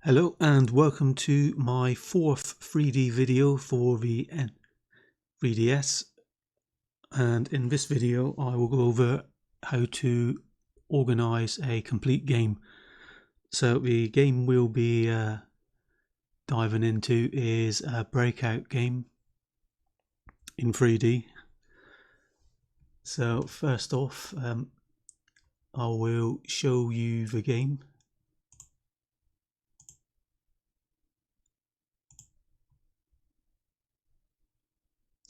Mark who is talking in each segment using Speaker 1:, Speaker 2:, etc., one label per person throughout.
Speaker 1: Hello and welcome to my fourth 3D video for the 3DS, and in this video I will go over how to organize a complete game. So the game we'll be diving into is a BreakOut game in 3D. So first off, I will show you the game.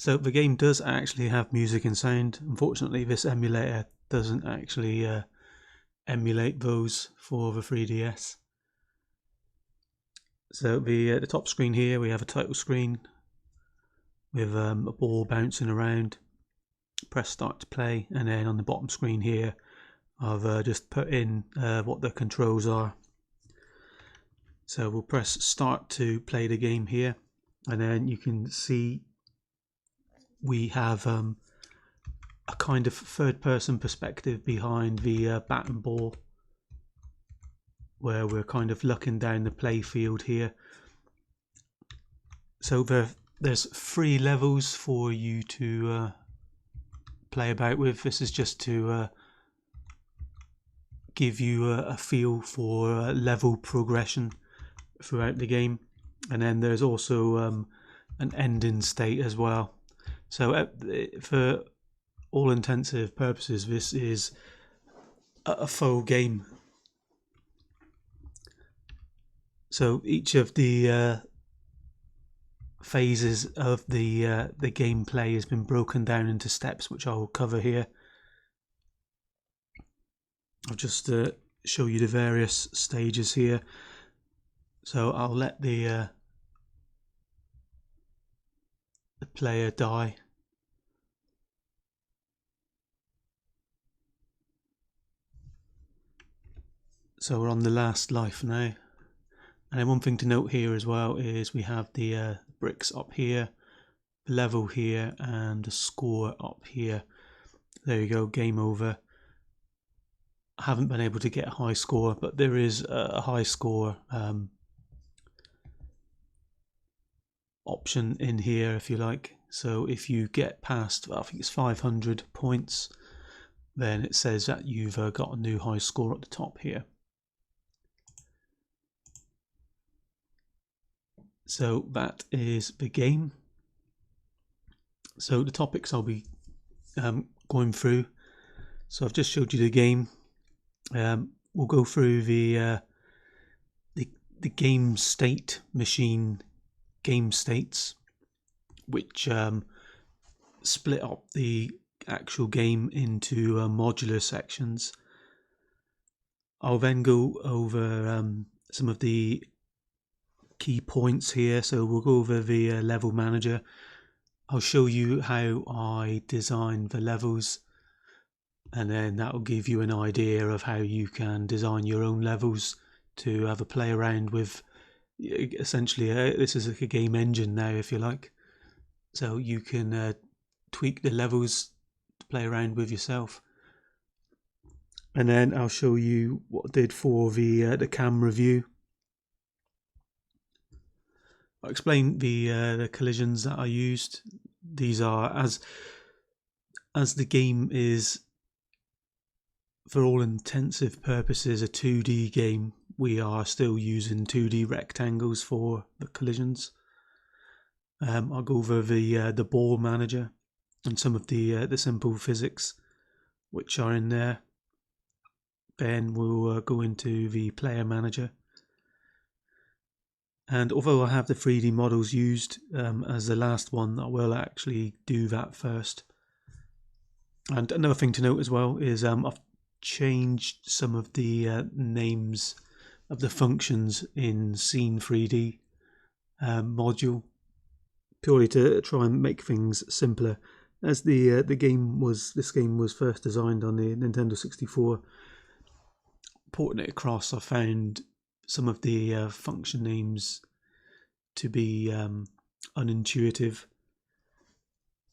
Speaker 1: So the game does actually have music and sound. Unfortunately, this emulator doesn't actually emulate those for the 3DS. So the top screen here, we have a title screen with a ball bouncing around. Press start to play, and then on the bottom screen here, I've just put in what the controls are. So we'll press start to play the game here, and then you can see we have a kind of third-person perspective behind the bat and ball, where we're kind of looking down the play field here. So there's 3 levels for you to play about with. This is just to give you a feel for level progression throughout the game, and then there's also an ending state as well. So for all intensive purposes, this is a full game. So each of the phases of the gameplay has been broken down into steps, which I will cover here. I'll just show you the various stages here. So I'll let the player die. So we're on the last life now. And then one thing to note here as well is we have the bricks up here, the level here, and the score up here. There you go, game over. I haven't been able to get a high score, but there is a high score option in here if you like. So if you get past, I think it's 500 points, then it says that you've got a new high score at the top here. So that is the game. So the topics I'll be going through. So I've just showed you the game. We'll go through the game state machine game states, which split up the actual game into modular sections. I'll then go over some of the key points here. So we'll go over the level manager. I'll show you how I design the levels, and then that will give you an idea of how you can design your own levels to have a play around with. Essentially this is like a game engine now, if you like, so you can tweak the levels to play around with yourself. And then I'll show you what I did for the camera view. I'll explain the collisions that I used. These are as the game is, for all intensive purposes, a 2D game. We are still using 2D rectangles for the collisions. I'll go over the ball manager and some of the simple physics which are in there. Then we'll go into the player manager. And although I have the 3D models used as the last one, I will actually do that first. And another thing to note as well is I've changed some of the names of the functions in Scene 3D module, purely to try and make things simpler. As this game was first designed on the Nintendo 64, porting it across, I found some of the function names to be unintuitive,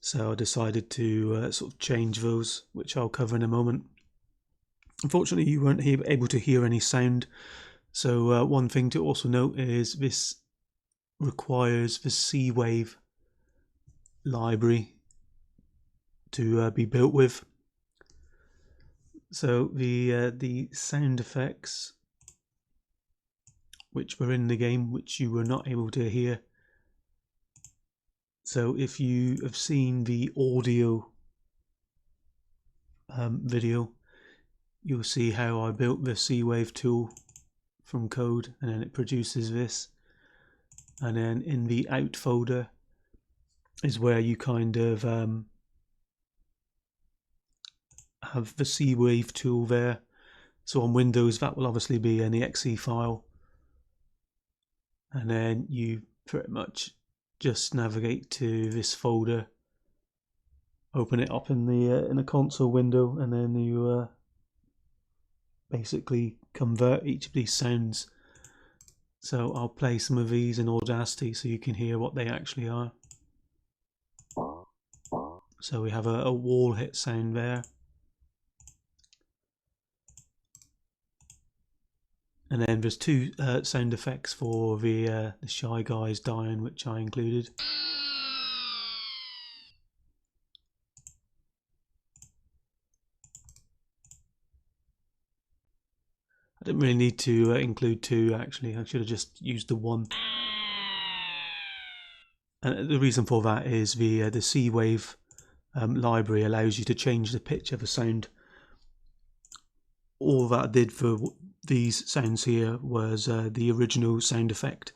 Speaker 1: so I decided to sort of change those, which I'll cover in a moment. Unfortunately, you weren't able to hear any sound, So one thing to also note is this requires the C-Wave library to be built with. So the sound effects which were in the game, which you were not able to hear. So if you have seen the audio video, you'll see how I built the C-Wave tool from code, and then it produces this. And then in the out folder is where you kind of have the C-Wave tool there. So on Windows that will obviously be an exe file, and then you pretty much just navigate to this folder, open it up in the console window, and then you basically convert each of these sounds. So I'll play some of these in Audacity so you can hear what they actually are. So we have a wall hit sound there. And then there's two sound effects for the Shy Guys dying, which I included. I didn't really need to include two, actually. I should have just used the one. And the reason for that is the C-Wave library allows you to change the pitch of a sound. All that I did for these sounds here was the original sound effect,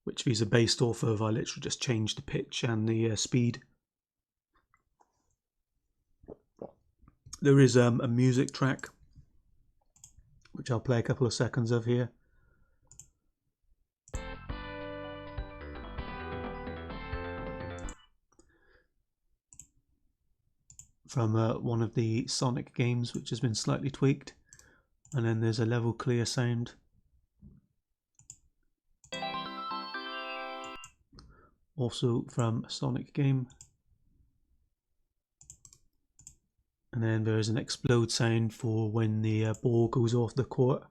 Speaker 1: which these are based off of. I literally just changed the pitch and the speed. There is a music track, which I'll play a couple of seconds of here. From one of the Sonic games, which has been slightly tweaked. And then there's a level clear sound. Also from a Sonic game. And then there is an explode sound for when the ball goes off the court.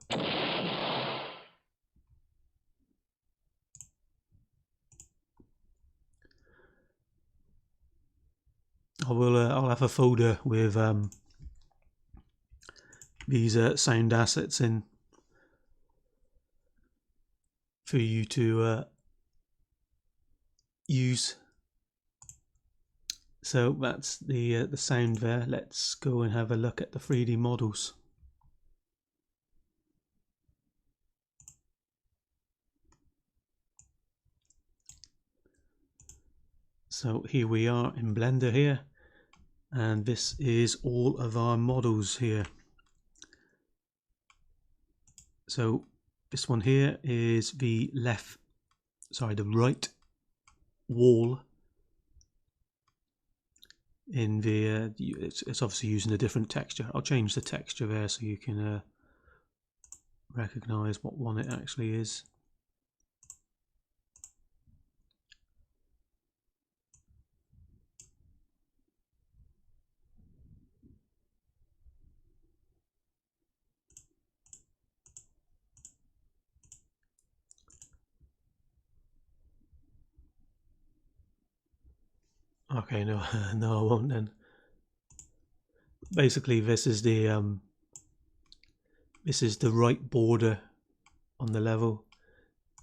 Speaker 1: I'll have a folder with these sound assets in for you to use. So that's the sound there. Let's go and have a look at the 3D models. So here we are in Blender here, and this is all of our models here. So this one here is the right wall in the it's obviously using a different texture. I'll change the texture there so you can recognize what one it actually is. Okay, no, no, I won't then. Basically, this is the right border on the level.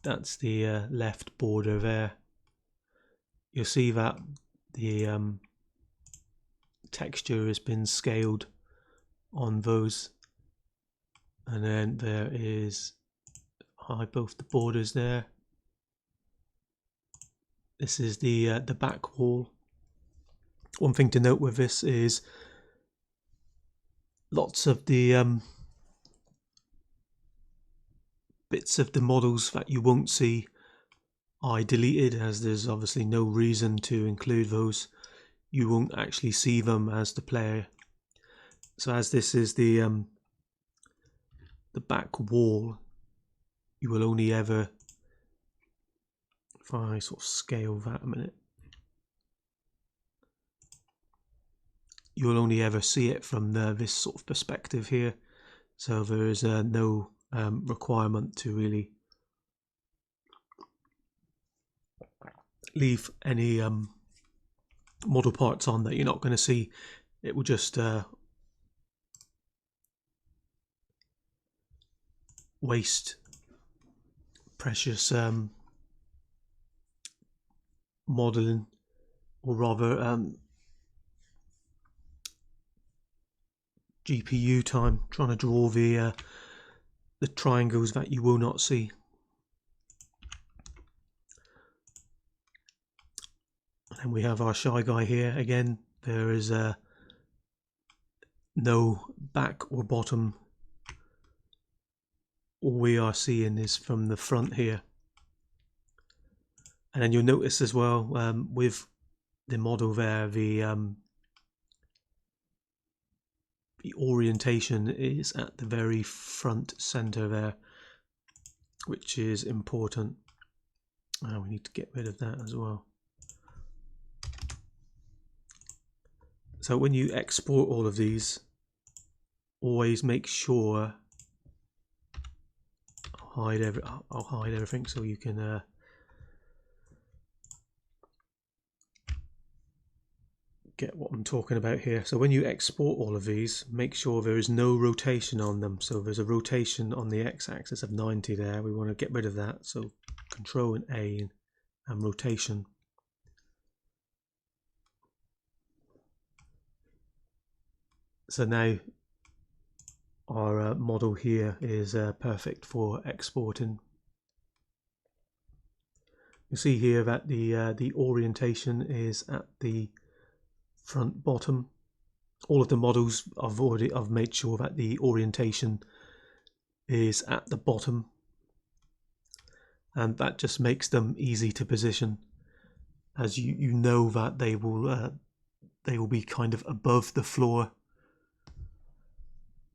Speaker 1: That's the left border there. You'll see that the texture has been scaled on those, and then there is both the borders there. This is the back wall. One thing to note with this is lots of the bits of the models that you won't see I deleted, as there's obviously no reason to include those. You won't actually see them as the player. So as this is the back wall, you will only ever, if I sort of scale that a minute, you will only ever see it from this sort of perspective here. So there is no requirement to really leave any model parts on that you're not going to see. It will just waste precious modeling, or rather GPU time, trying to draw the triangles that you will not see. And we have our shy guy here. Again, there is no back or bottom. All we are seeing is from the front here. And then you'll notice as well with the model there, the orientation is at the very front center there, which is important. We need to get rid of that as well. So when you export all of these, always make sure I'll hide everything so you can get what I'm talking about here. So when you export all of these, make sure there is no rotation on them. So there's a rotation on the x-axis of 90 there. We want to get rid of that. So Control and A and rotation. So now our model here is perfect for exporting. You see here that the orientation is at the front bottom. All of the models I've made sure that the orientation is at the bottom, and that just makes them easy to position, as you know that they will be kind of above the floor.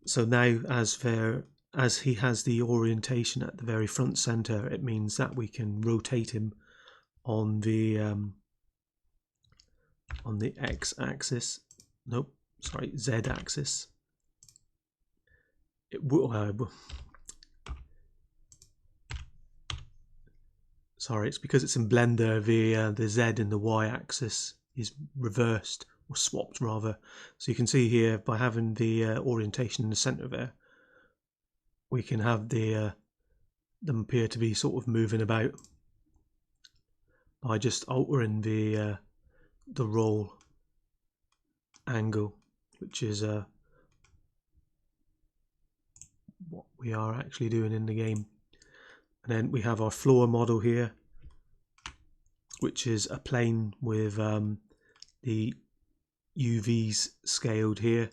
Speaker 1: So now as he has the orientation at the very front center, it means that we can rotate him on the x-axis, nope, sorry, z-axis. It will, sorry, it's because it's in Blender. The z and the y-axis is reversed, or swapped rather. So you can see here, by having the orientation in the center there, we can have them appear to be sort of moving about by just altering the roll angle, which is what we are actually doing in the game. And then we have our floor model here, which is a plane with the UVs scaled here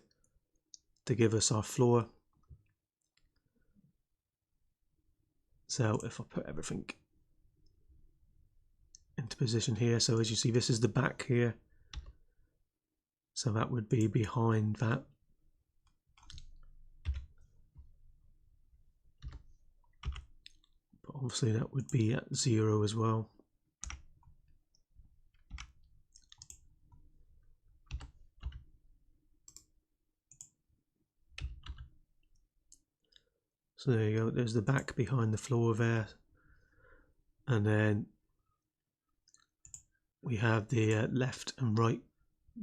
Speaker 1: to give us our floor. So if I put everything into position here, so as you see, this is the back here, so that would be behind that. But obviously that would be at 0 as well. So there you go, there's the back behind the floor there. And then we have the left and right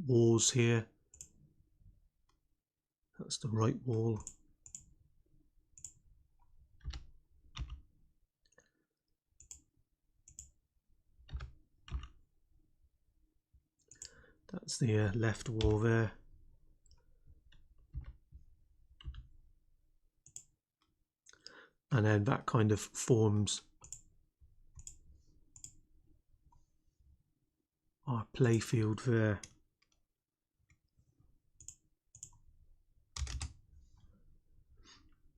Speaker 1: walls here. That's the right wall. That's the left wall there. And then that kind of forms our play field there.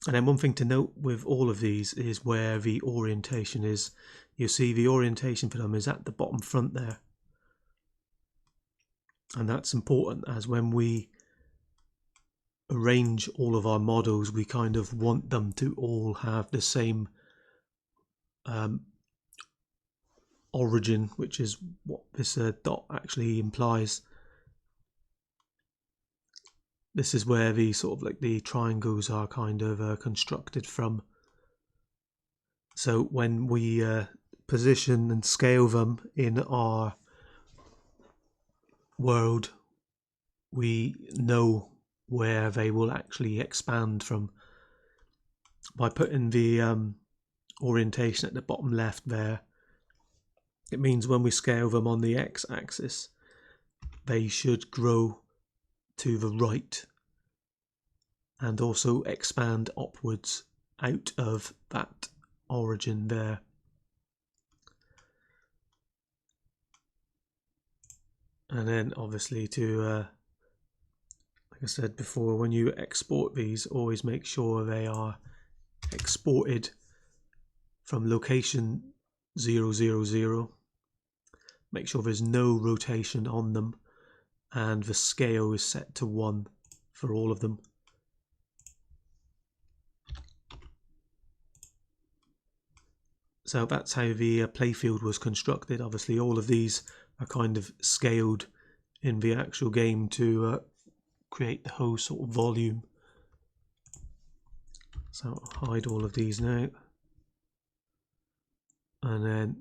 Speaker 1: And then one thing to note with all of these is where the orientation is. You see the orientation for them is at the bottom front there. And that's important, as when we arrange all of our models, we kind of want them to all have the same origin, which is what this dot actually implies. This is where the sort of like the triangles are kind of constructed from. So when we position and scale them in our world, we know where they will actually expand from. By putting the orientation at the bottom left there, it means when we scale them on the x-axis, they should grow to the right and also expand upwards out of that origin there. And then obviously to like I said before, when you export these, always make sure they are exported from location 000. Make sure there's no rotation on them, and the scale is set to 1 for all of them. So that's how the playfield was constructed. Obviously all of these are kind of scaled in the actual game to create the whole sort of volume. So I'll hide all of these now. And then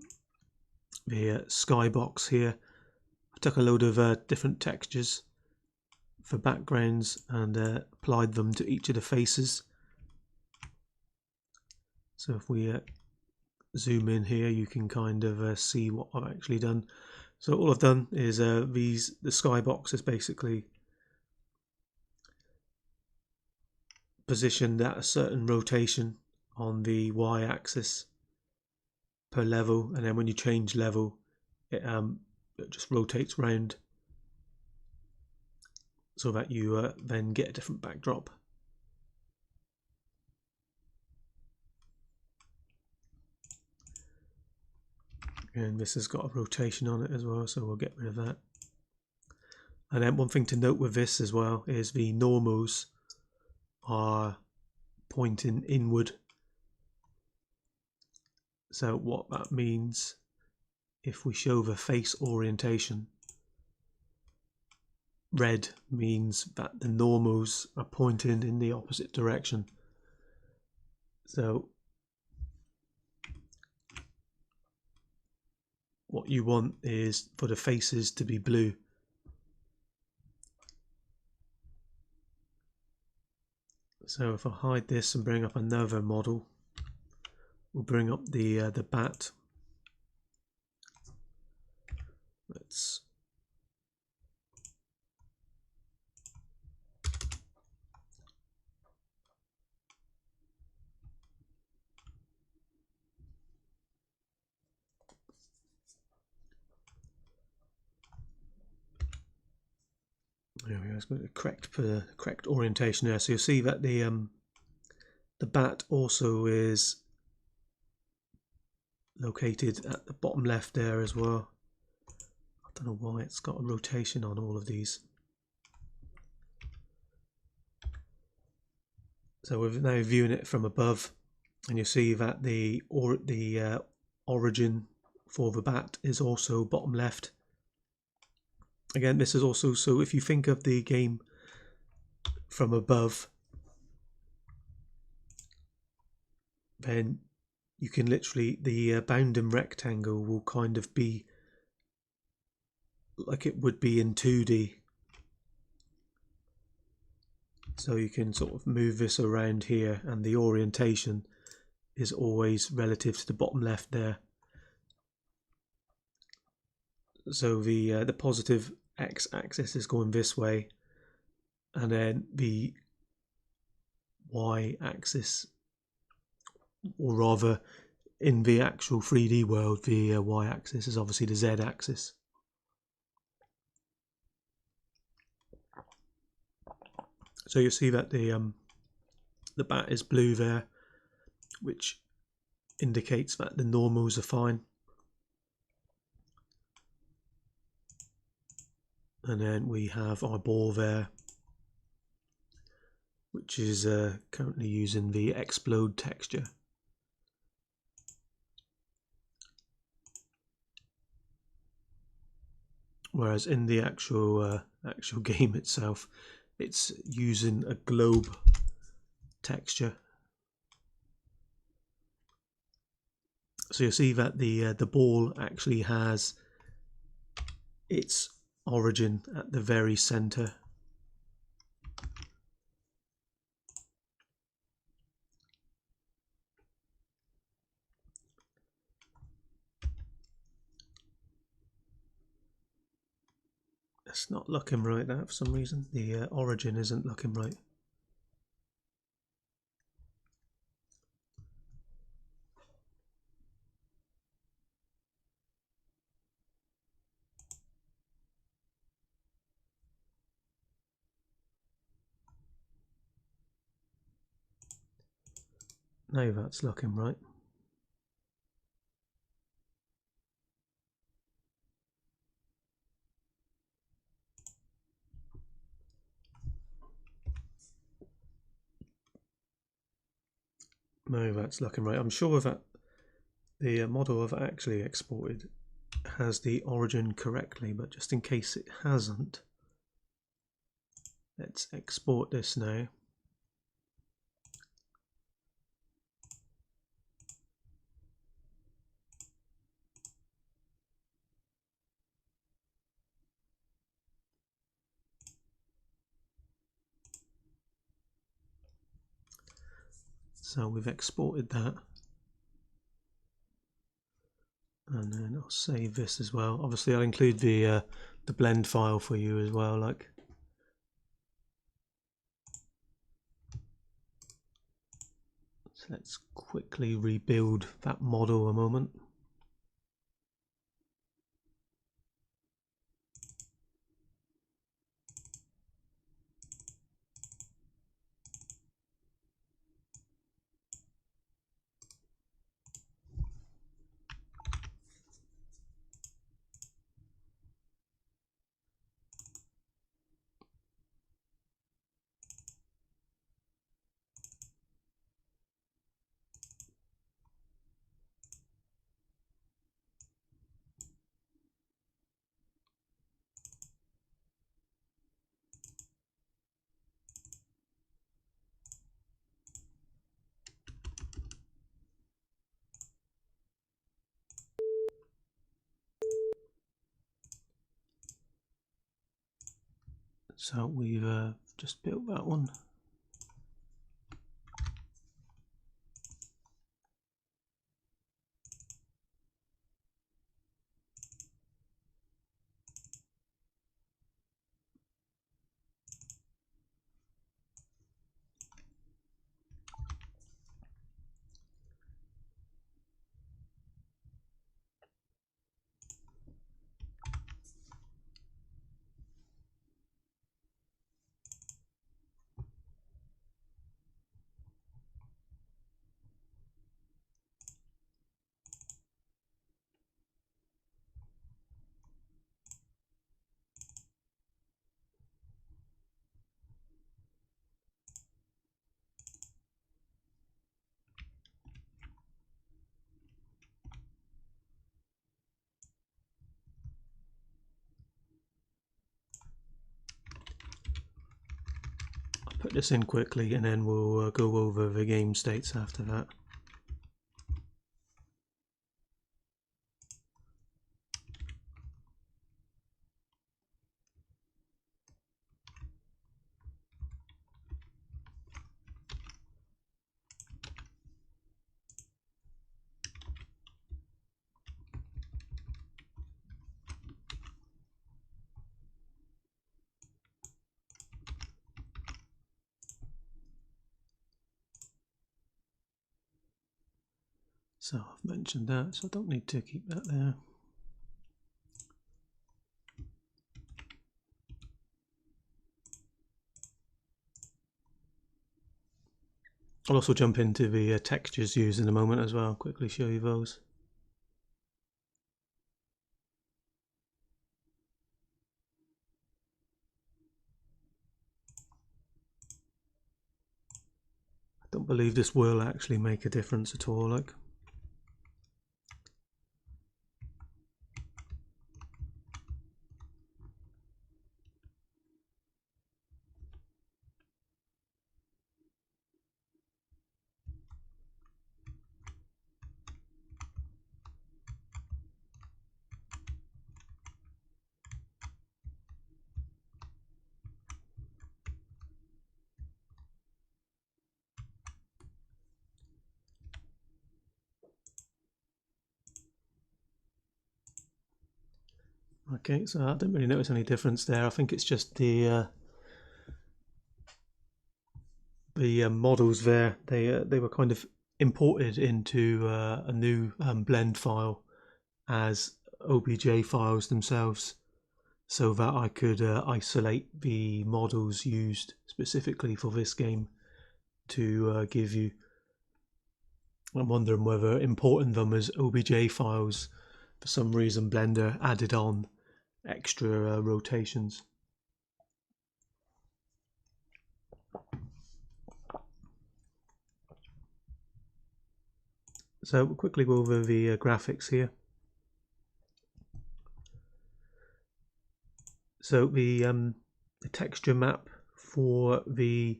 Speaker 1: the skybox here, I took a load of different textures for backgrounds and applied them to each of the faces. So if we zoom in here, you can kind of see what I've actually done. So all I've done is the skybox is basically positioned at a certain rotation on the y-axis per level, and then when you change level, it just rotates round so that you then get a different backdrop. And this has got a rotation on it as well, so we'll get rid of that. And then one thing to note with this as well is the normals are pointing inward. So what that means, if we show the face orientation, red means that the normals are pointing in the opposite direction. So what you want is for the faces to be blue. So if I hide this and bring up another model, we'll bring up the bat. Let's there we go. It's got the correct orientation there. So you'll see that the bat also is located at the bottom left there as well. I don't know why it's got a rotation on all of these. So we're now viewing it from above, and you see that the origin for the bat is also bottom left. Again, this is also, so if you think of the game from above, then you can literally, the bounding rectangle will kind of be like it would be in 2D. So you can sort of move this around here, and the orientation is always relative to the bottom left there. So the positive x-axis is going this way, and then the y-axis, or rather in the actual 3D world, the y-axis is obviously the z-axis. So you see that the bat is blue there, which indicates that the normals are fine. And then we have our ball there, which is currently using the explode texture. Whereas in the actual game itself, it's using a globe texture. So you'll see that the ball actually has its origin at the very center. It's not looking right now for some reason. The origin isn't looking right. Now that's looking right. No, that's looking right. I'm sure that the model I've actually exported has the origin correctly, but just in case it hasn't, let's export this now. So we've exported that, and then I'll save this as well. Obviously, I'll include the blend file for you as well. Like, so let's quickly rebuild that model a moment. So we've just built that one. Put this in quickly, and then we'll go over the game states after that. So I've mentioned that, so I don't need to keep that there. I'll also jump into the textures used in a moment as well, quickly show you those. I don't believe this will actually make a difference at all. Like, Okay, so I didn't really notice any difference there. I think it's just the models there. They were kind of imported into a new blend file as OBJ files themselves, so that I could isolate the models used specifically for this game to give you. I'm wondering whether importing them as OBJ files, for some reason Blender added on extra rotations. So we'll quickly go over the graphics here. So the texture map for the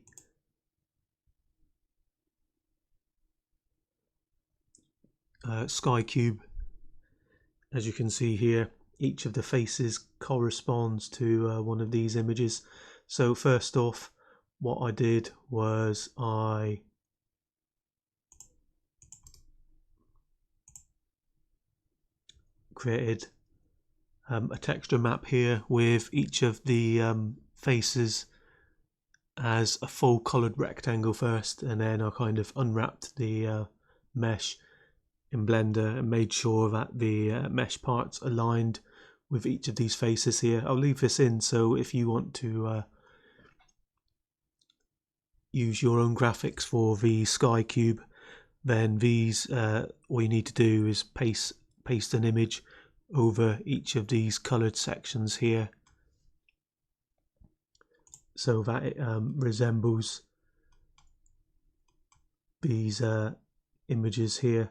Speaker 1: sky cube, as you can see here, each of the faces corresponds to one of these images. So first off, what I did was I created a texture map here with each of the faces as a full coloured rectangle first, and then I kind of unwrapped the mesh in Blender and made sure that the mesh parts aligned with each of these faces here. I'll leave this in, so if you want to use your own graphics for the sky cube, then these all you need to do is paste an image over each of these coloured sections here, so that it resembles these images here.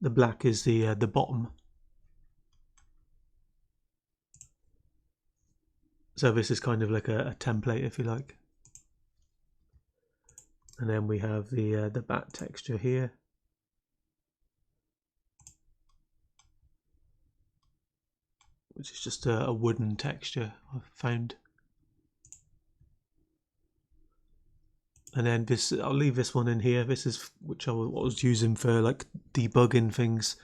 Speaker 1: The black is the bottom. So this is kind of like a template, if you like. And then we have the bat texture here. Which is just a wooden texture I've found. And then this, I'll leave this one in here. This is what I was using for like debugging things.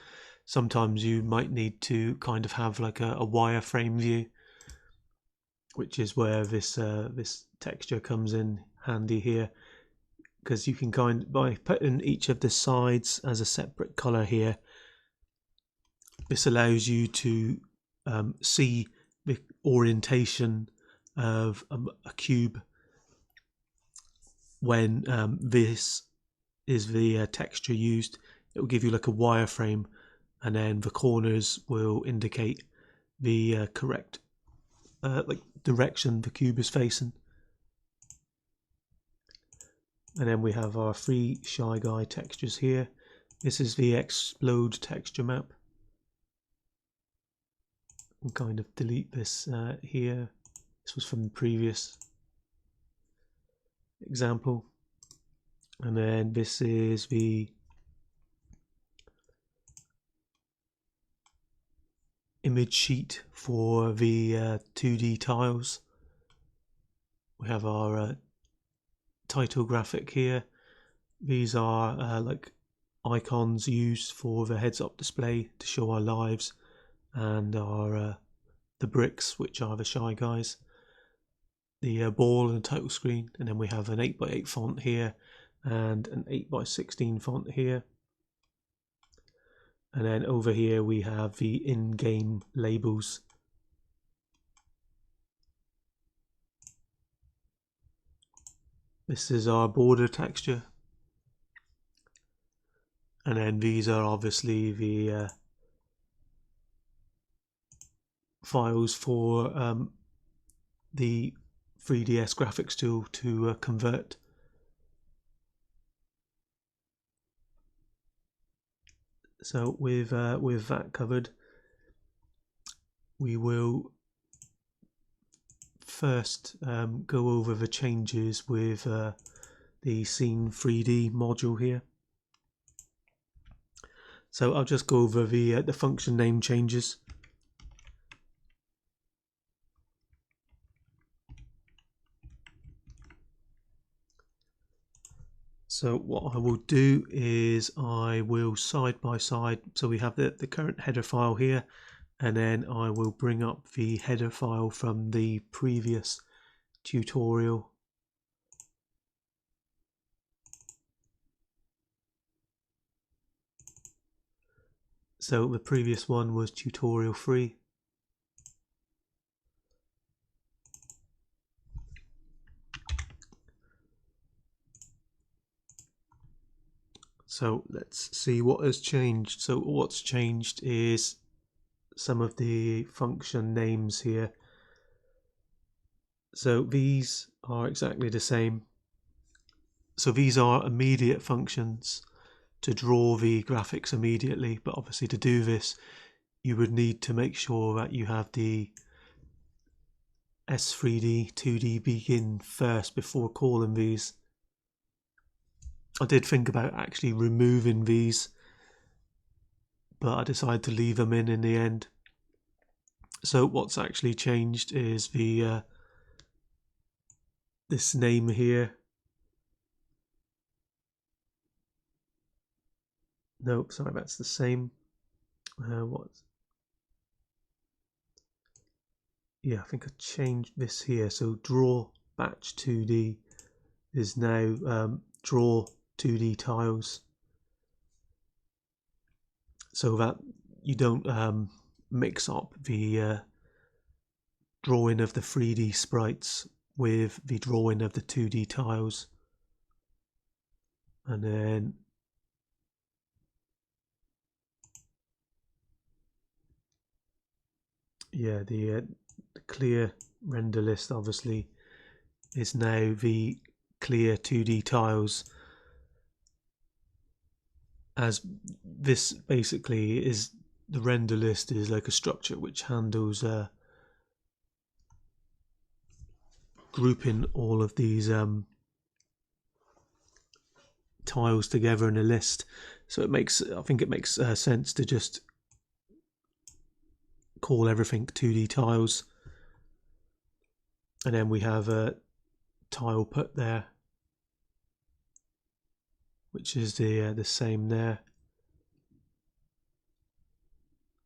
Speaker 1: Sometimes you might need to kind of have like a wireframe view, which is where this texture comes in handy here, because you can by putting each of the sides as a separate color here, this allows you to see the orientation of a cube when this is the texture used. It will give you like a wireframe, and then the corners will indicate the correct like direction the cube is facing. And then we have our 3 Shy Guy textures here. This is the explode texture map. And kind of delete this here. This was from the previous example. And then this is the image sheet for the 2D tiles. We have our title graphic here. These are like icons used for the heads up display to show our lives, and our the bricks, which are the Shy Guys, the ball and title screen, and then we have an 8x8 font here and an 8x16 font here. And then over here we have the in-game labels. This is our border texture. And then these are obviously the files for the 3ds graphics tool to convert. So with that covered, we will first go over the changes with the Scene 3D module here. So I'll just go over the function name changes. So what I will do is I will side by side, so we have the current header file here, and then I will bring up the header file from the previous tutorial. So the previous one was tutorial 3. So let's see what has changed. So what's changed is some of the function names here. So these are exactly the same. So these are immediate functions to draw the graphics immediately, but obviously to do this you would need to make sure that you have the S3D 2D begin first before calling these. I did think about actually removing these, but I decided to leave them in the end. So what's actually changed is the this name here. Nope, sorry, that's the same. Yeah, I think I changed this here. So draw batch 2D is now draw 2D tiles, so that you don't mix up the drawing of the 3D sprites with the drawing of the 2D tiles. And then yeah, the clear render list obviously is now the clear 2D tiles, as this basically is the render list is like a structure which handles grouping all of these tiles together in a list. So it makes, I think it makes sense to just call everything 2D tiles, and then we have a tile put there, which is the same there.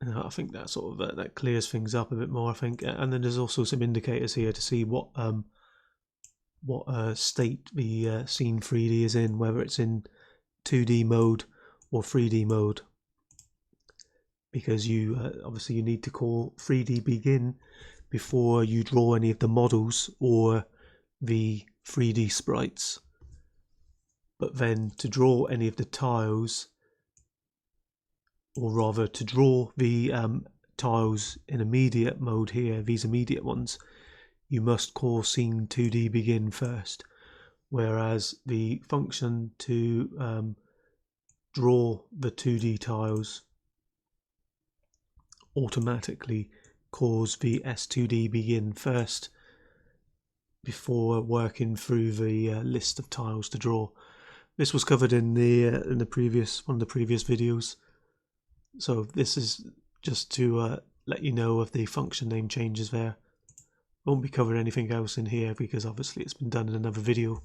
Speaker 1: And I think that sort of that clears things up a bit more, I think. And then there's also some indicators here to see what state the scene 3D is in, whether it's in 2D mode or 3D mode, because you obviously you need to call 3D begin before you draw any of the models or the 3D sprites. But then to draw any of the tiles, or rather to draw the tiles in immediate mode here, these immediate ones, you must call scene 2D begin first, whereas the function to draw the 2D tiles automatically calls the S2D begin first before working through the list of tiles to draw. This was covered in the previous one of the previous videos, so this is just to let you know of the function name changes there. I won't be covering anything else in here because obviously it's been done in another video,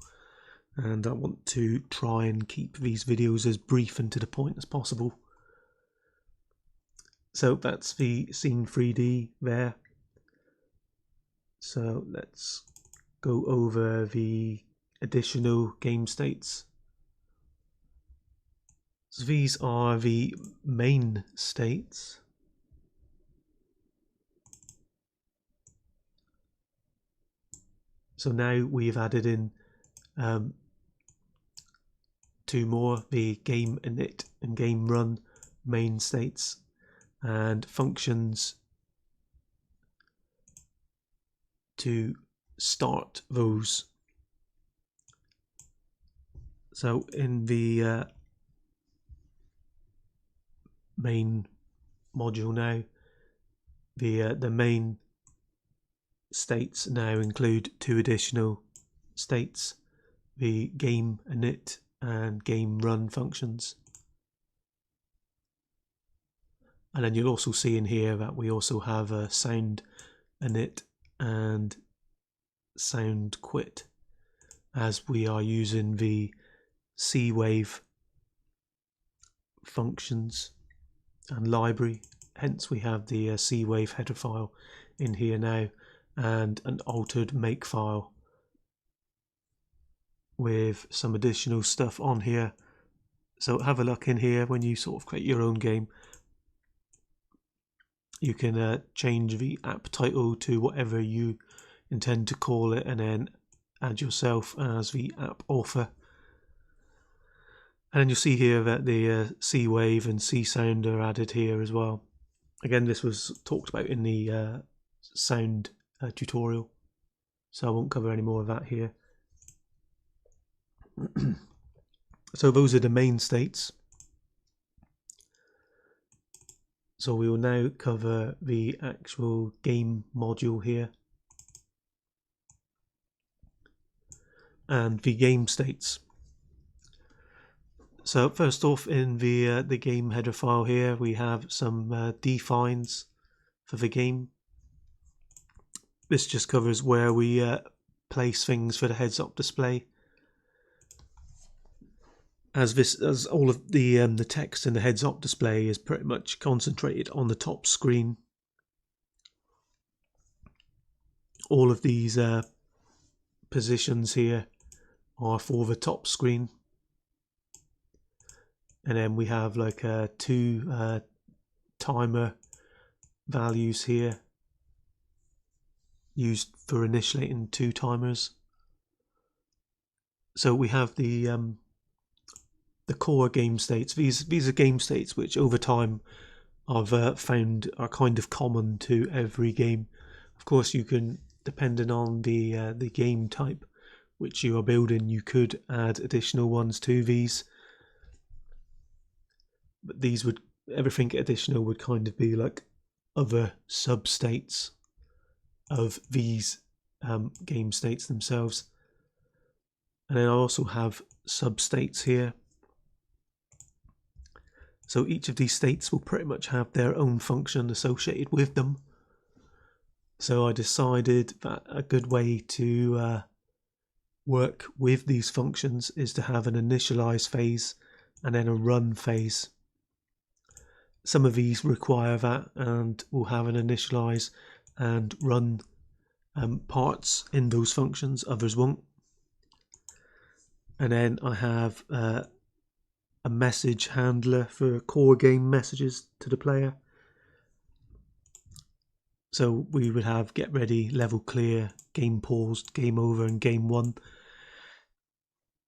Speaker 1: and I want to try and keep these videos as brief and to the point as possible. So that's the scene 3D there. So let's go over the additional game states. So these are the main states. So now we've added in 2 more, the game init and game run main states, and functions to start those. So in the main module now, the main states now include 2 additional states, the game init and game run functions. And then you'll also see in here that we also have a sound init and sound quit, as we are using the C-Wave functions and library hence we have the C-Wave header file in here now, and an altered make file with some additional stuff on here. So have a look in here when you sort of create your own game. You can change the app title to whatever you intend to call it, and then add yourself as the app author. And then you'll see here that the C-Wave and C-Sound are added here as well. Again, this was talked about in the sound tutorial, so I won't cover any more of that here. So those are the main states. So we will now cover the actual game module here and the game states. So first off, in the game header file here, we have some defines for the game. This just covers where we place things for the heads-up display. As all of the text in the heads-up display is pretty much concentrated on the top screen. All of these positions here are for the top screen, and then we have like two timer values here used for initiating 2 timers. So we have the core game states. These are game states which over time I've found are kind of common to every game. Of course, you can, depending on the game type which you are building, you could add additional ones to these. But these would, everything additional would kind of be like other sub-states of these game states themselves. And then I also have sub-states here. So each of these states will pretty much have their own function associated with them. So I decided that a good way to work with these functions is to have an initialize phase and then a run phase. Some of these require that and will have an initialize and run parts in those functions, others won't. And then I have a message handler for core game messages to the player. So we would have get ready, level clear, game paused, game over, and game won.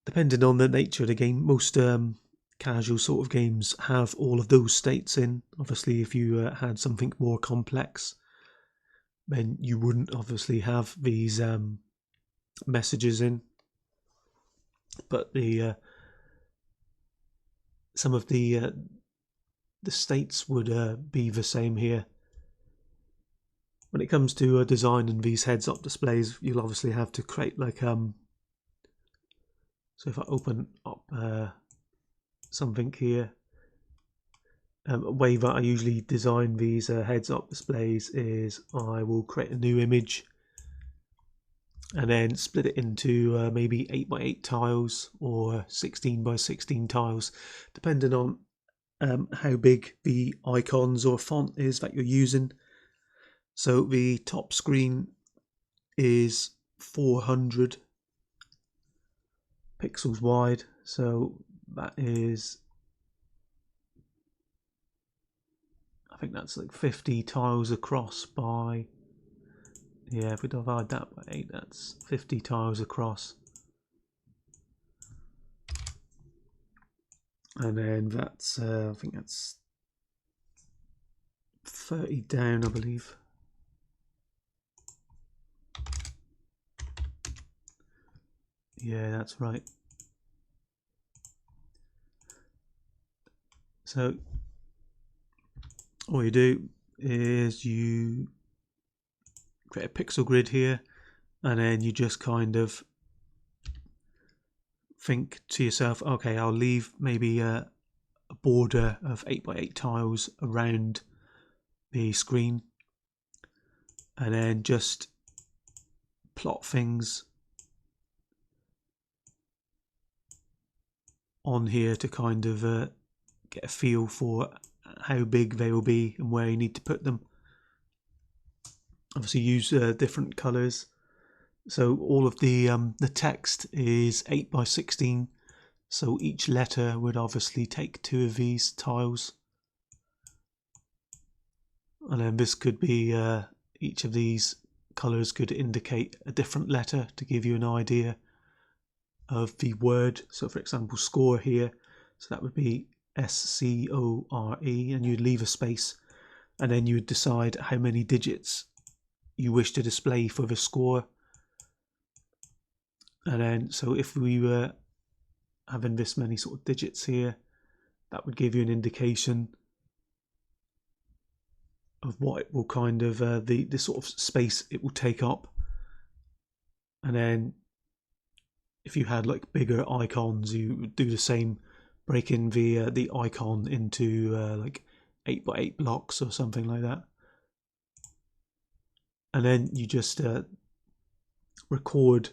Speaker 1: Depending on the nature of the game, most casual sort of games have all of those states in. Obviously, if you had something more complex, then you wouldn't obviously have these messages in. But the some of the states would be the same here. When it comes to designing these heads-up displays, you'll obviously have to create like so if I open up something here, a way that I usually design these heads-up displays is I will create a new image and then split it into maybe 8x8 tiles or 16x16 tiles, depending on how big the icons or font is that you're using. So the top screen is 400 pixels wide, so that is, I think that's like 50 tiles across by, yeah, if we divide that by 8, that's 50 tiles across. And then that's, I think that's 30 down, I believe. Yeah, that's right. So all you do is you create a pixel grid here, and then you just kind of think to yourself, okay, I'll leave maybe a border of 8x8 tiles around the screen, and then just plot things on here to kind of get a feel for how big they will be and where you need to put them. Obviously use different colours. So all of the text is 8 by 16, so each letter would obviously take 2 of these tiles, and then this could be each of these colours could indicate a different letter to give you an idea of the word. So for example, score here, so that would be SCORE, and you'd leave a space, and then you would decide how many digits you wish to display for the score. And then, so if we were having this many sort of digits here, that would give you an indication of what it will kind of, the sort of space it will take up. And then if you had like bigger icons, you would do the same, breaking the icon into like 8 by 8 blocks or something like that. And then you just record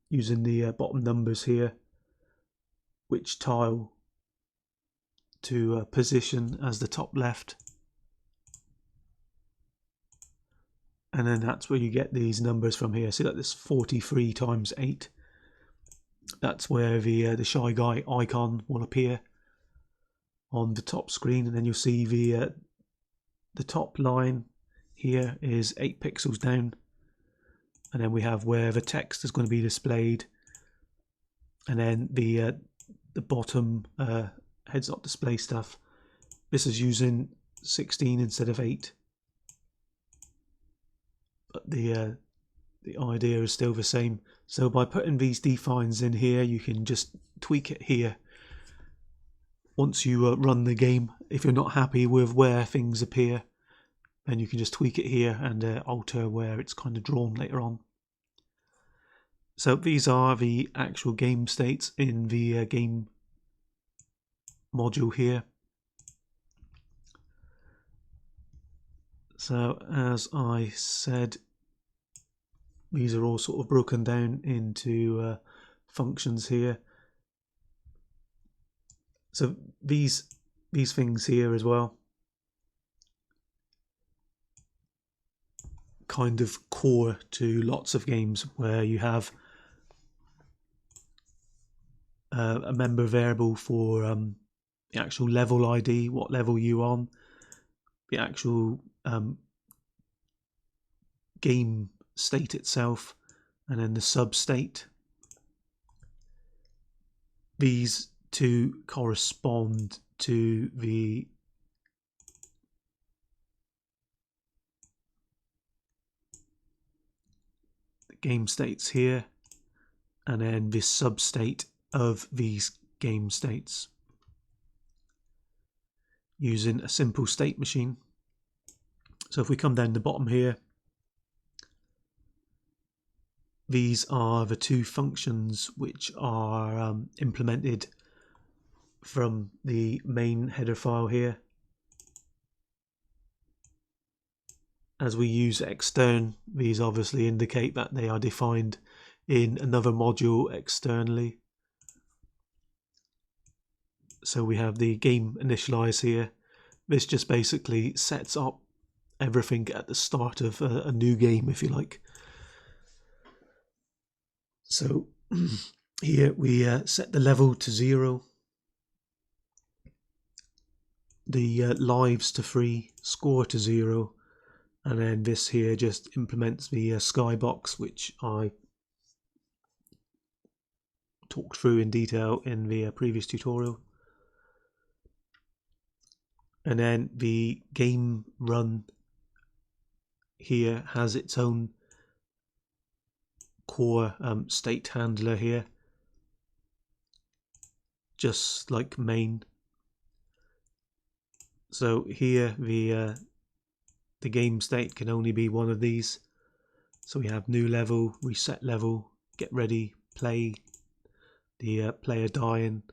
Speaker 1: using the bottom numbers here which tile to position as the top left, and then that's where you get these numbers from here. See that this 43 times 8, that's where the Shy Guy icon will appear on the top screen, and then you'll see the top line here is 8 pixels down, and then we have where the text is going to be displayed, and then the bottom heads up display stuff. This is using 16 instead of 8, but the idea is still the same. So by putting these defines in here, you can just tweak it here. Once you run the game, if you're not happy with where things appear, then you can just tweak it here and alter where it's kind of drawn later on. So these are the actual game states in the game module here. So as I said, these are all sort of broken down into functions here. So these things here as well, kind of core to lots of games where you have a member variable for the actual level ID, what level you're on, the actual game state itself, and then the sub state. These two correspond to the game states here, and then this sub state of these game states using a simple state machine. So if we come down the bottom here, these are the two functions which are implemented from the main header file here. As we use extern, these obviously indicate that they are defined in another module externally. So we have the game initialize here. This just basically sets up everything at the start of a new game, if you like. So here we set the level to 0, the lives to 3, score to 0, and then this here just implements the skybox, which I talked through in detail in the previous tutorial. And then the game run here has its own core state handler here, just like main. So here the game state can only be one of these. So we have new level, reset level, get ready, play, the player dying,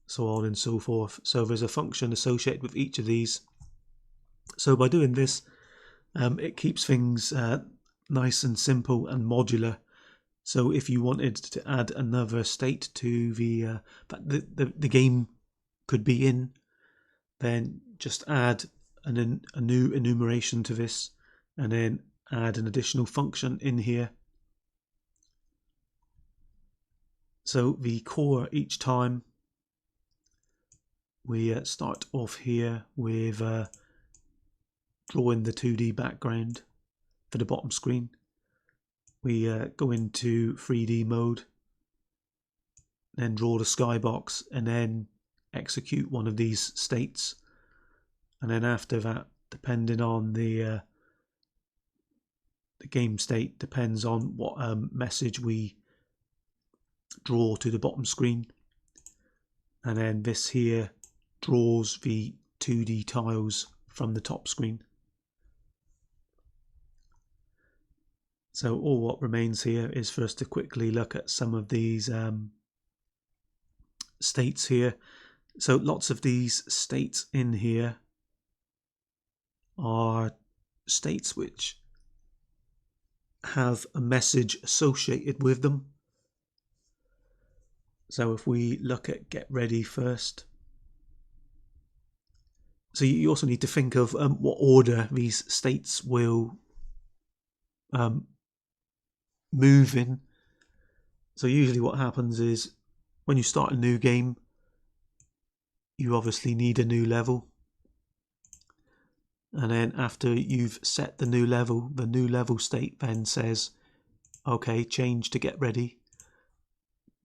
Speaker 1: so on and so forth. So there's a function associated with each of these. So by doing this, it keeps things nice and simple and modular. So if you wanted to add another state to the that the game could be in, then just add a new enumeration to this, and then add an additional function in here. So the core, each time we start off here with drawing the 2D background for the bottom screen. We go into 3D mode, then draw the skybox, and then execute one of these states. And then after that, depending on the game state, depends on what message we draw to the bottom screen. And then this here draws the 2D tiles from the top screen. So all what remains here is for us to quickly look at some of these states here. So lots of these states in here are states which have a message associated with them. So if we look at get ready first, so you also need to think of what order these states will move in. So usually what happens is when you start a new game, you obviously need a new level. And then after you've set the new level state then says, okay, change to get ready.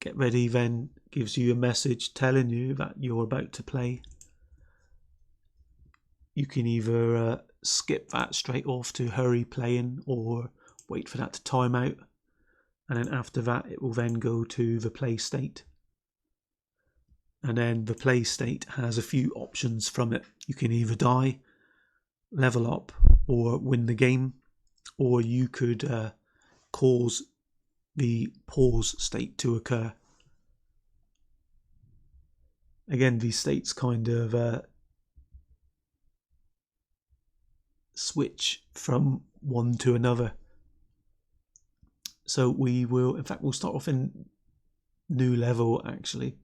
Speaker 1: Get ready then gives you a message telling you that you're about to play. You can either skip that straight off to hurry playing, or wait for that to time out. And then after that, it will then go to the play state. And then the play state has a few options from it. You can either die, level up, or win the game, or you could cause the pause state to occur. Again, these states kind of switch from one to another. So we will, in fact, we'll start off in new level actually.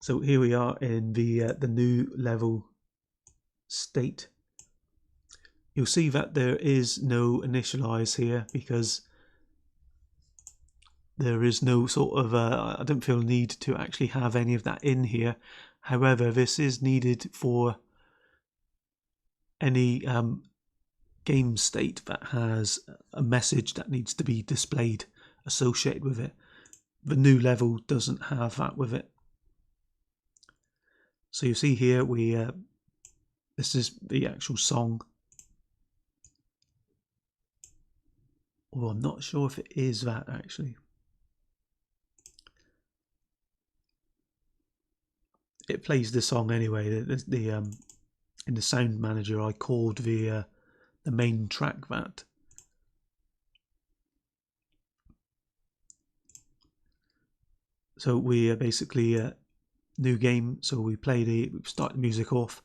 Speaker 1: So here we are in the new level state. You'll see that there is no initialize here because there is no sort of, I don't feel need to actually have any of that in here. However, this is needed for any game state that has a message that needs to be displayed associated with it. The new level doesn't have that with it. So you see here, this is the actual song. Although I'm not sure if it is that actually. It plays the song anyway. In the sound manager, I called the main track that. So we basically new game. So we start the music off,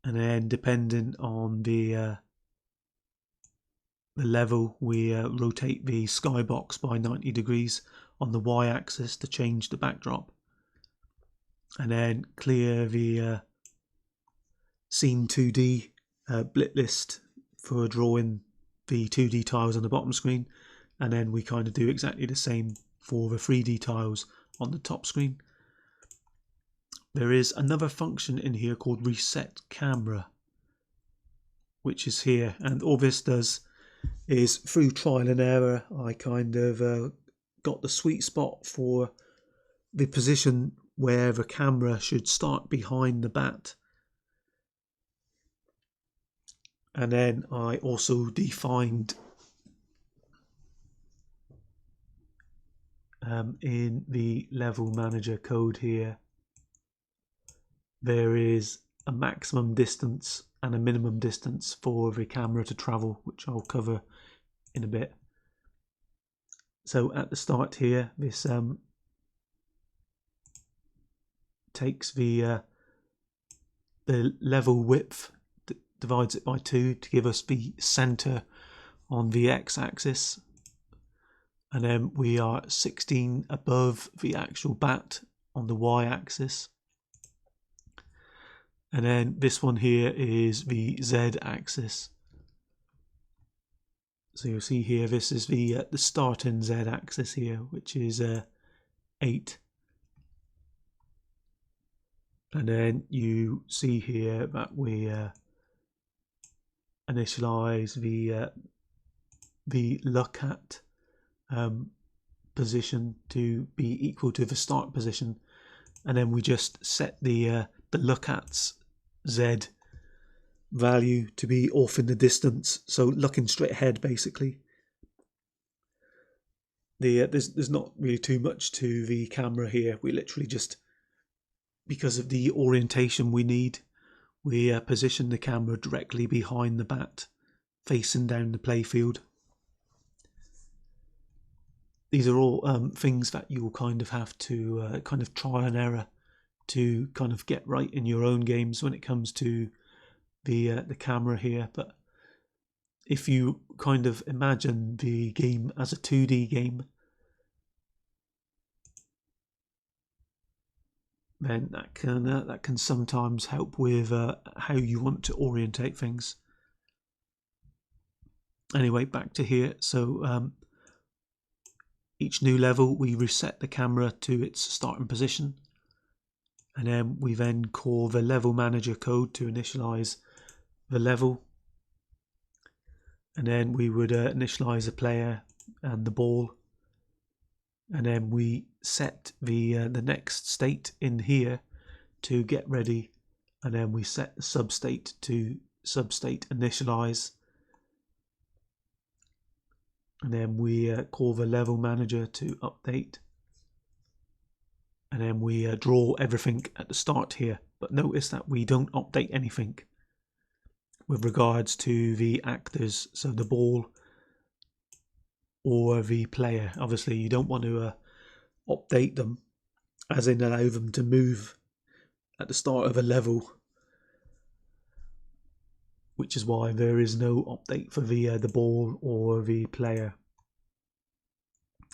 Speaker 1: and then depending on the level, we rotate the skybox by 90 degrees on the y-axis to change the backdrop, and then clear the scene 2D blit list for drawing the 2D tiles on the bottom screen, and then we kind of do exactly the same for the 3D tiles on the top screen. There is another function in here called reset camera, which is here, and all this does is through trial and error I kind of got the sweet spot for the position where the camera should start behind the bat. And then I also defined in the LevelManager code here, there is a maximum distance and a minimum distance for the camera to travel, which I'll cover in a bit. So at the start here, this takes the level width, divides it by 2 to give us the center on the x-axis, and then we are 16 above the actual bat on the y-axis, and then this one here is the z-axis. So you'll see here, this is the starting z-axis here, which is 8. And then you see here that we initialize the look at position to be equal to the start position, and then we just set the look at's z value to be off in the distance, so looking straight ahead basically. There's not really too much to the camera here. We literally just, because of the orientation we need, we position the camera directly behind the bat, facing down the playfield. These are all things that you'll kind of have to kind of try and error to kind of get right in your own games when it comes to the camera here. But if you kind of imagine the game as a 2D game, then that can sometimes help with how you want to orientate things. Anyway, back to here. So each new level we reset the camera to its starting position, and then we then call the LevelManager code to initialize the level, and then we would initialize the player and the ball, and then we set the next state in here to get ready, and then we set the substate to substate initialize, and then we call the LevelManager to update, and then we draw everything at the start here. But notice that we don't update anything with regards to the actors, so the ball or the player. Obviously you don't want to update them, as in allow them to move at the start of a level, which is why there is no update for the ball or the player.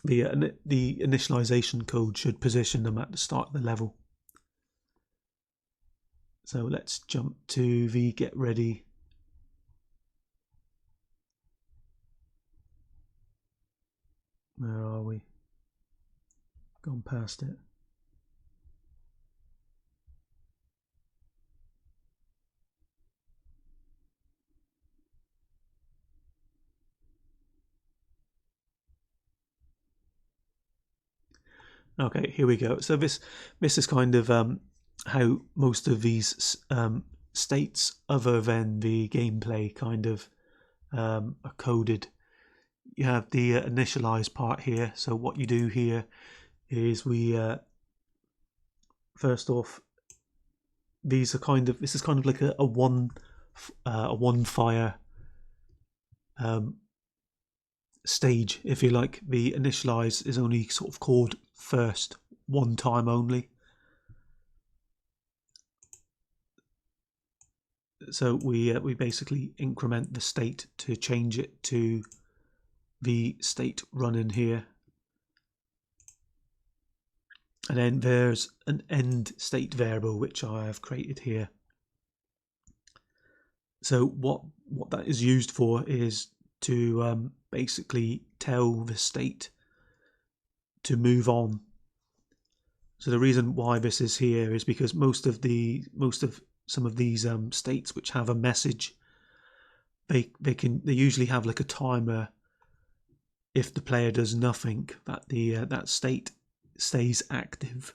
Speaker 1: The initialization code should position them at the start of the level. So let's jump to the get ready. Where are we? Gone past it. Okay, here we go. So this is kind of how most of these states, other than the gameplay, kind of are coded. You have the initialize part here. So what you do here is we first off, this is kind of like a one fire stage, if you like. The initialize is only sort of called first, one time only. So we basically increment the state to change it to the state running here, and then there's an end state variable which I have created here. So what that is used for is to basically tell the state to move on. So the reason why this is here is because most of some of these states which have a message, they usually have like a timer. If the player does nothing, that that state stays active.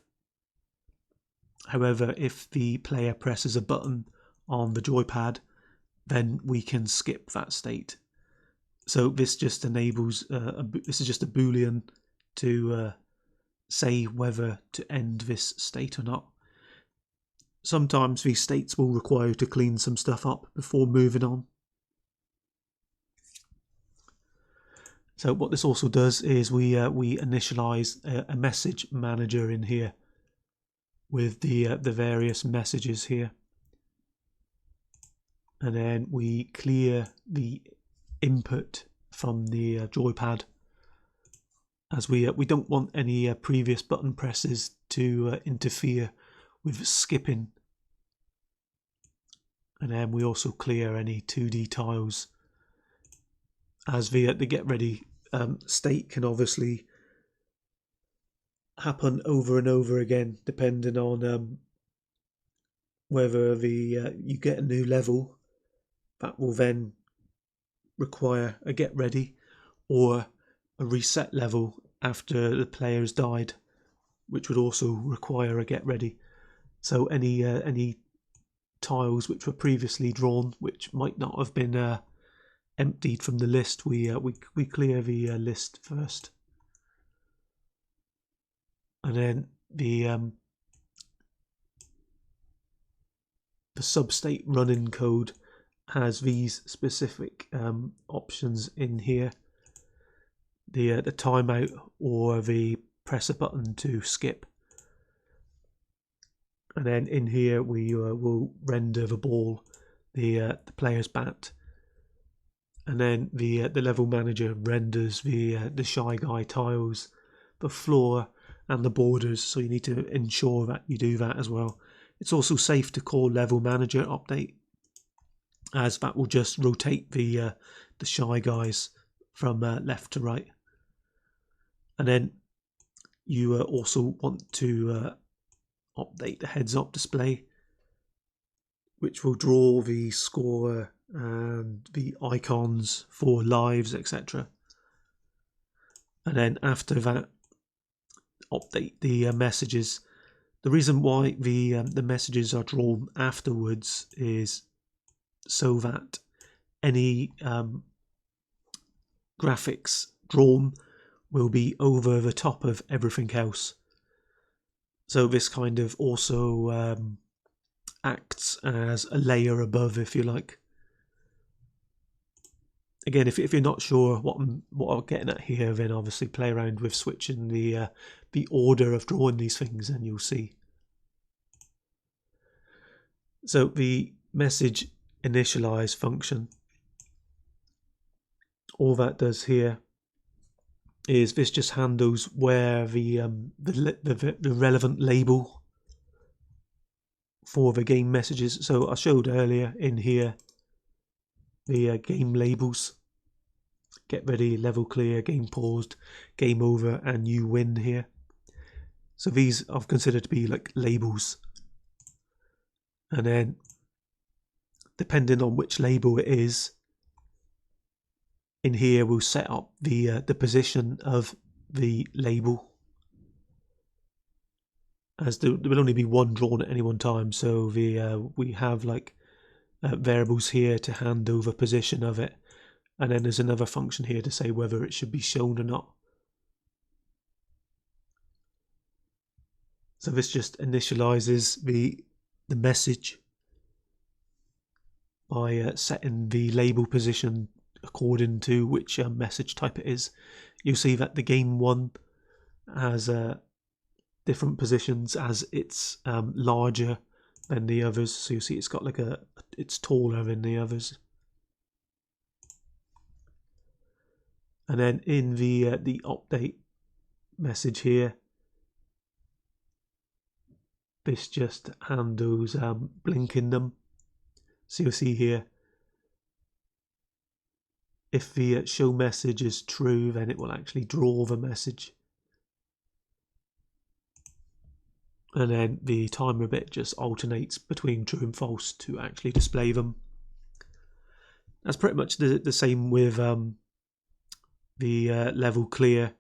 Speaker 1: However, if the player presses a button on the joypad, then we can skip that state. So this just enables this is just a boolean to say whether to end this state or not. Sometimes these states will require you to clean some stuff up before moving on. So what this also does is we initialize a message manager in here with the various messages here, and then we clear the input from the joypad, as we don't want any previous button presses to interfere with skipping. And then we also clear any 2D tiles, as the get ready state can obviously happen over and over again, depending on whether you get a new level that will then require a get ready, or a reset level after the player's died, which would also require a get ready. So any tiles which were previously drawn, which might not have been emptied from the list, we clear the list first, and then the substate running code has these specific options in here: the timeout, or the press a button to skip. And then in here we will render the ball, the player's bat, and then the level manager renders the shy guy tiles, the floor, and the borders. So you need to ensure that you do that as well. It's also safe to call LevelManager update, as that will just rotate the shy guys from left to right. And then you also want to update the heads-up display, which will draw the score and the icons for lives, etc. And then after that, update the messages. The reason why the messages are drawn afterwards is so that any graphics drawn will be over the top of everything else. So this kind of also acts as a layer above, if you like. Again, if you're not sure what I'm getting at here, then obviously play around with switching the order of drawing these things, and you'll see. So the message initialize function, all that does here is this just handles where the relevant label for the game messages. So I showed earlier in here the game labels: get ready, level clear, game paused, game over, and you win here. So these I've considered to be like labels, and then depending on which label it is, in here we'll set up the position of the label, as there will only be one drawn at any one time. So we have like variables here to hand over position of it, and then there's another function here to say whether it should be shown or not. So this just initializes the message by setting the label position according to which message type it is. You'll see that the game one has different positions as it's larger than the others. So you see it's got like it's taller than the others. And then in the update message here, this just handles blinking them. So you'll see here, if the show message is true, then it will actually draw the message. And then the timer bit just alternates between true and false to actually display them. That's pretty much the same with the level clear,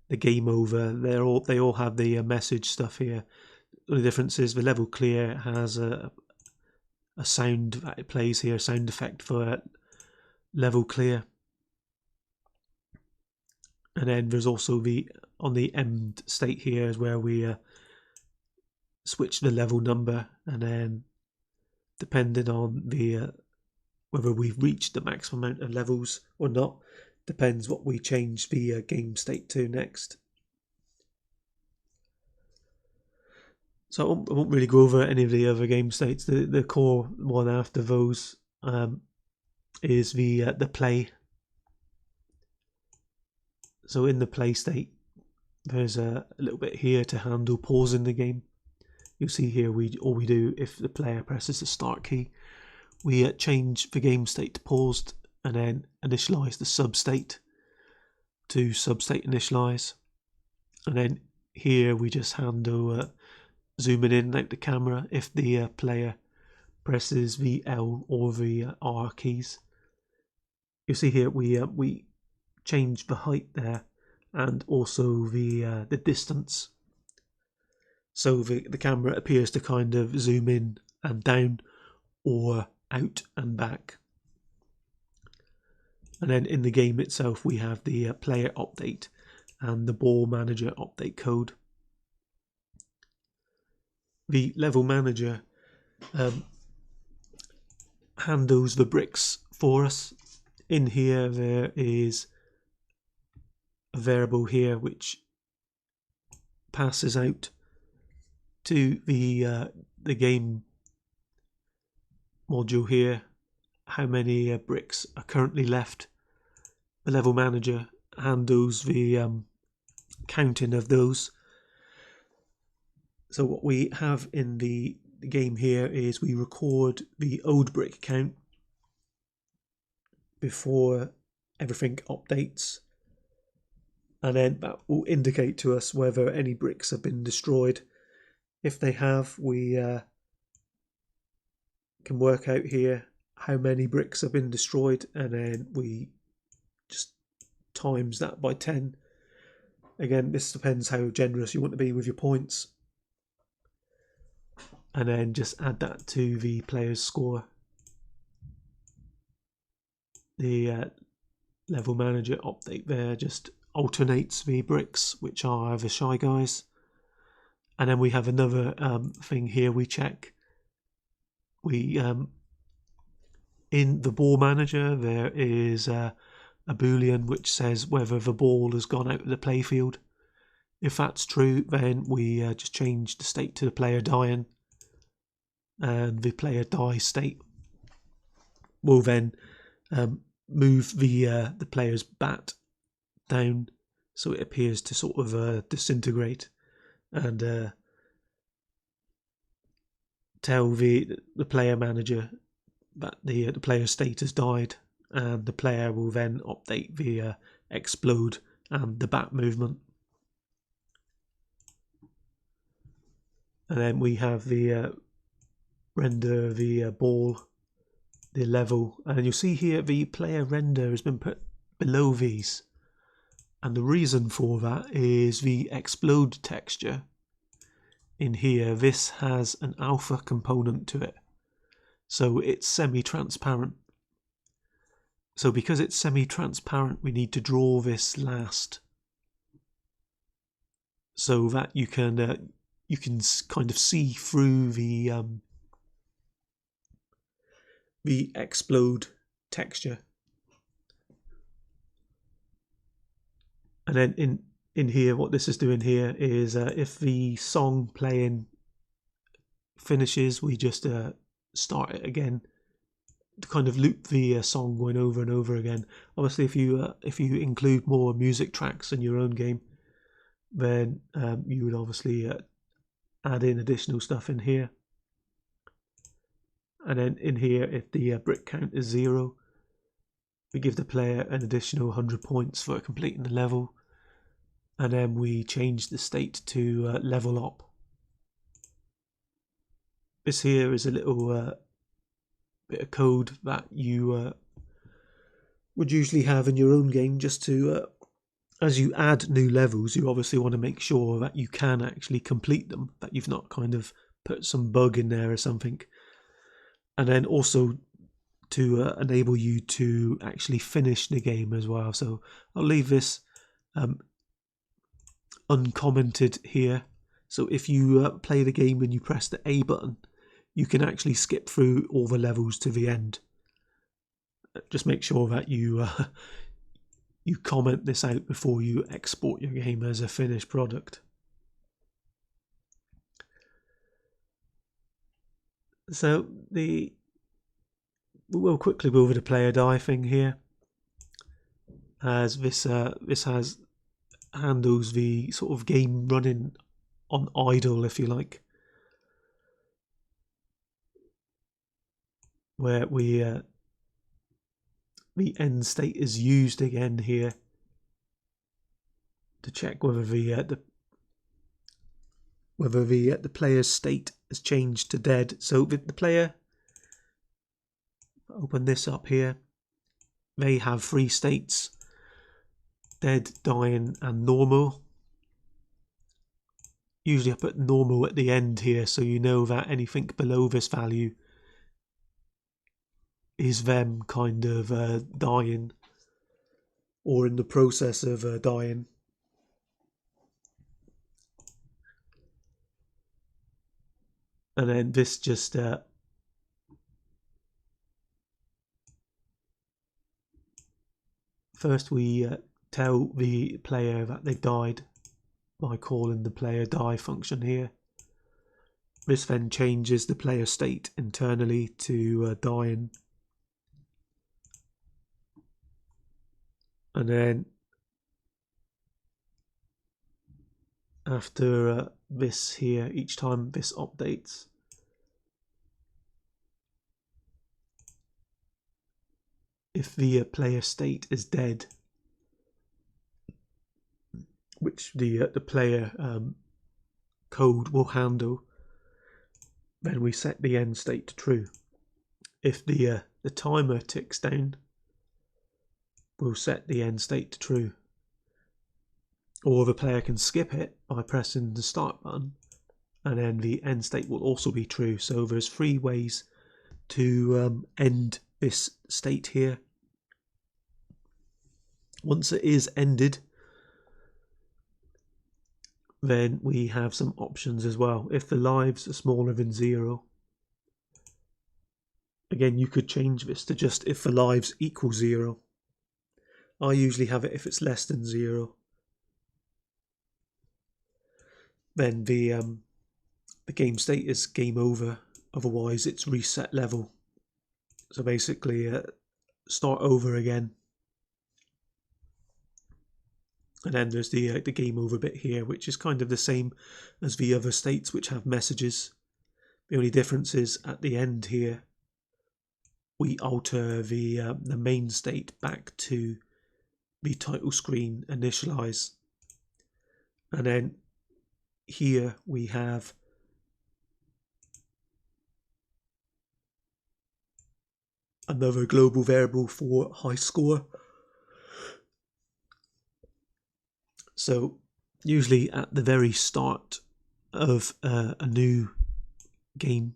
Speaker 1: the game over. They all have the message stuff here. The only difference is the level clear has a sound that it plays here, a sound effect for level clear. And then there's also on the end state here is where we switch the level number, and then depending on whether we've reached the maximum amount of levels or not, depends what we change the game state to next. So I won't really go over any of the other game states. The core one after those is the play. So in the play state, there's a little bit here to handle pausing the game. You'll see here all we do if the player presses the start key, we change the game state to paused and then initialize the substate to substate initialize. And then here we just handle zooming in and out the camera if the player presses the L or the R keys. You see here we change the height there and also the distance. So the camera appears to kind of zoom in and down or out and back. And then in the game itself we have the player update and the ball manager update code. The level manager handles the bricks for us. In here there is a variable here which passes out to the game module here how many bricks are currently left. The level manager handles the counting of those. So what we have in the game here is we record the old brick count before everything updates, and then that will indicate to us whether any bricks have been destroyed. If they have, we can work out here how many bricks have been destroyed, and then we just times that by 10. Again, this depends how generous you want to be with your points. And then just add that to the player's score. The level manager update there just alternates the bricks, which are the shy guys. And then we have another thing here we check. We in the ball manager there is a boolean which says whether the ball has gone out of the playfield. If that's true, then we just change the state to the player dying, and the player die state will then move the player's bat down so it appears to sort of disintegrate, and tell the player manager that the player's state has died, and the player will then update the explode and the bat movement. And then we have the render the ball, the level, and you'll see here the player render has been put below these, and the reason for that is the explode texture in here. This has an alpha component to it, so it's semi-transparent. So because it's semi-transparent, we need to draw this last so that you can kind of see through the explode texture. And then in here, what this is doing here is if the song playing finishes, we just start it again to kind of loop the song going over and over again. Obviously, if you include more music tracks in your own game, then you would obviously add in additional stuff in here. And then in here, if the brick count is 0, we give the player an additional 100 points for completing the level. And then we change the state to level up. This here is a little bit of code that you would usually have in your own game, just to, as you add new levels, you obviously want to make sure that you can actually complete them, that you've not kind of put some bug in there or something. And then also to enable you to actually finish the game as well. So I'll leave this uncommented here. So if you play the game and you press the A button, you can actually skip through all the levels to the end. Just make sure that you you comment this out before you export your game as a finished product. So we'll quickly go over the player die thing here, as this has handles the sort of game running on idle, if you like, where we the end state is used again here to check whether the player's state has changed to dead. So the player, open this up here, they have 3 states: dead, dying and normal. Usually I put normal at the end here so you know that anything below this value is them kind of dying or in the process of dying. And then this just first we tell the player that they've died by calling the player die function here. This then changes the player state internally to dying. And then after this here, each time this updates, if the player state is dead, which the player code will handle, then we set the end state to true. If the timer ticks down, we'll set the end state to true. Or the player can skip it by pressing the start button, and then the end state will also be true. So there's 3 ways to end this state here. Once it is ended, then we have some options as well. If the lives are smaller than 0, again you could change this to just if the lives equal 0. I usually have it if it's less than 0. Then the game state is game over, otherwise it's reset level. So basically start over again. And then there's the game over bit here, which is kind of the same as the other states which have messages. The only difference is at the end here we alter the main state back to the title screen initialize. And then here we have another global variable for high score. So usually at the very start of a new game,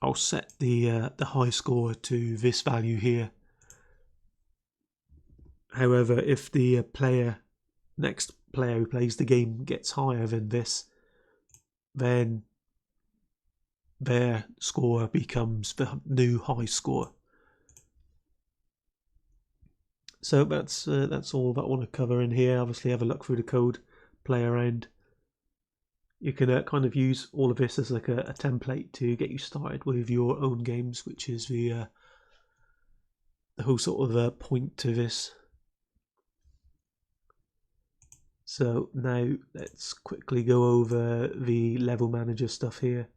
Speaker 1: I'll set the high score to this value here. However, if the next player who plays the game gets higher than this, then their score becomes the new high score. So that's all that I want to cover in here. Obviously have a look through the code, play around. You can kind of use all of this as like a template to get you started with your own games, which is the whole sort of point to this. So now let's quickly go over the LevelManager stuff here.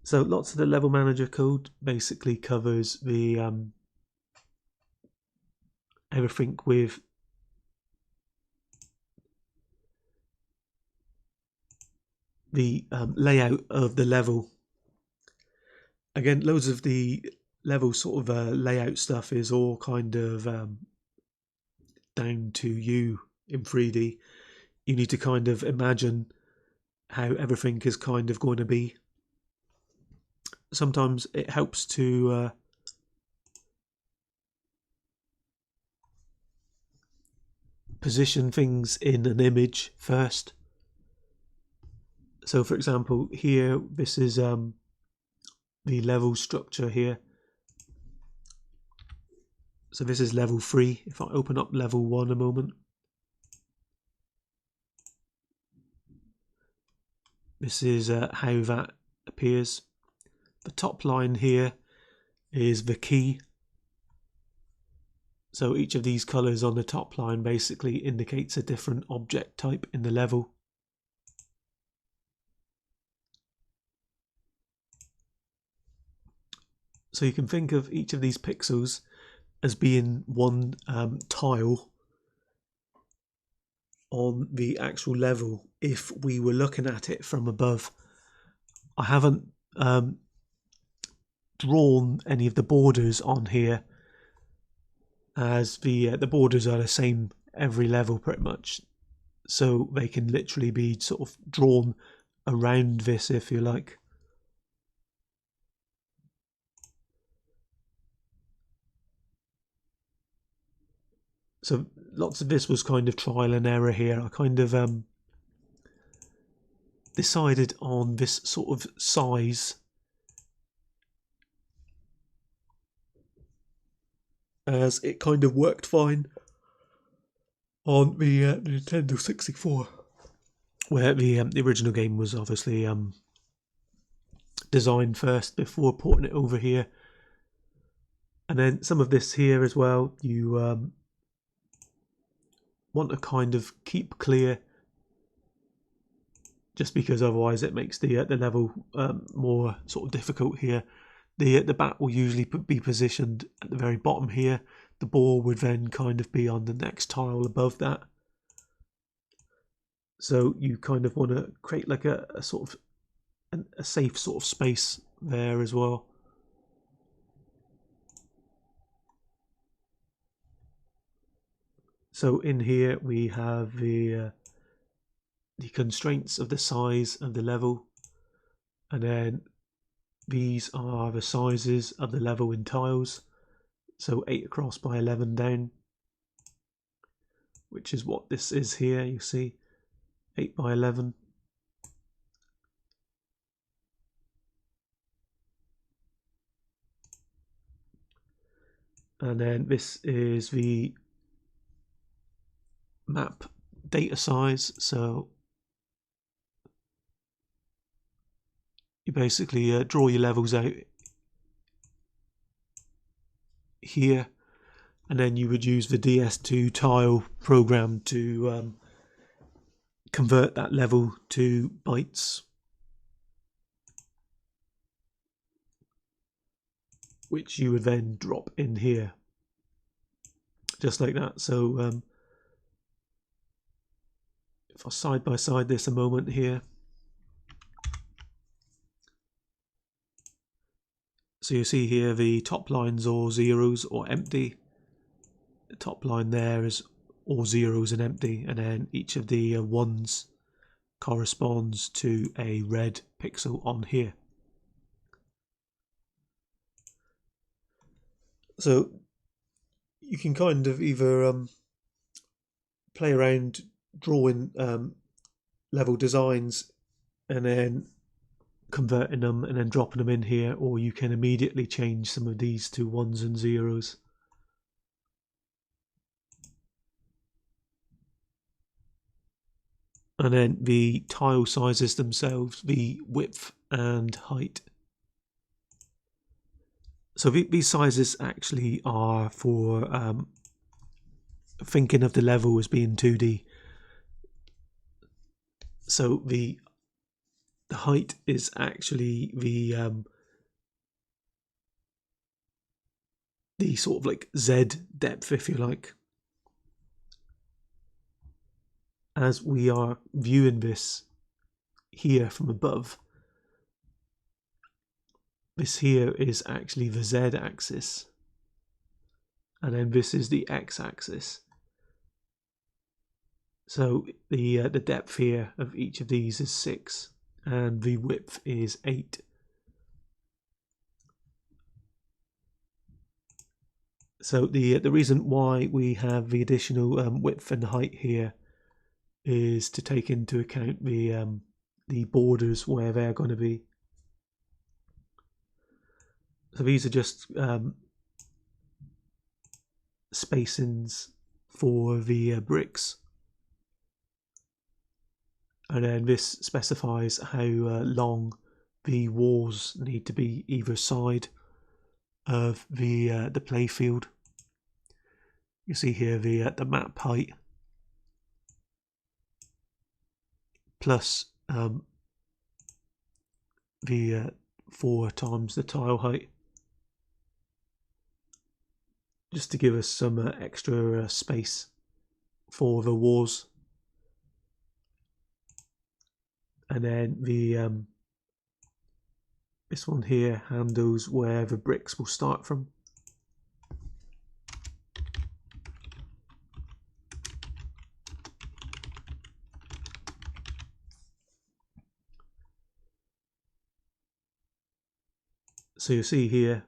Speaker 1: So lots of the LevelManager code basically covers the everything with the layout of the level. Again, loads of the level sort of layout stuff is all kind of down to you in 3D. You need to kind of imagine how everything is kind of going to be. Sometimes it helps to position things in an image first. So for example here, this is the level structure here. So this is level 3. If I open up level 1 a moment, this is how that appears. The top line here is the key. So each of these colours on the top line basically indicates a different object type in the level. So you can think of each of these pixels as being one tile on the actual level if we were looking at it from above. I haven't drawn any of the borders on here, as the borders are the same every level pretty much, so they can literally be sort of drawn around this if you like. So lots of this was kind of trial and error here. I kind of decided on this sort of size as it kind of worked fine on the Nintendo 64, where the original game was obviously designed first before porting it over here. And then some of this here as well, you want to kind of keep clear, just because otherwise it makes the level more sort of difficult here. The bat will usually be positioned at the very bottom here. The ball would then kind of be on the next tile above that. So you kind of want to create like a sort of a safe sort of space there as well. So in here we have the constraints of the size of the level, and then these are the sizes of the level in tiles. So 8 across by 11 down, which is what this is here. You see 8 by 11. And then this is the map data size. So you basically draw your levels out here, and then you would use the DS2 tile program to convert that level to bytes, which you would then drop in here, just like that. So if I side by side this a moment here, so you see here the top line's all zeros or empty. The top line there is all zeros and empty, and then each of the ones corresponds to a red pixel on here. So you can kind of either play around drawing level designs and then converting them and then dropping them in here, or you can immediately change some of these to ones and zeros. And then the tile sizes themselves, the width and height. So these sizes actually are for thinking of the level as being 2D. So the height is actually the sort of like Z depth, if you like. As we are viewing this here from above, this here is actually the Z axis, and then this is the X axis. So the depth here of each of these is 6, and the width is 8. So the reason why we have the additional width and height here is to take into account the borders where they're going to be. So these are just spacings for the bricks, and then this specifies how long the walls need to be either side of the play field. You see here the map height plus the 4 times the tile height, just to give us some extra space for the walls. And then the this one here handles where the bricks will start from. So you see here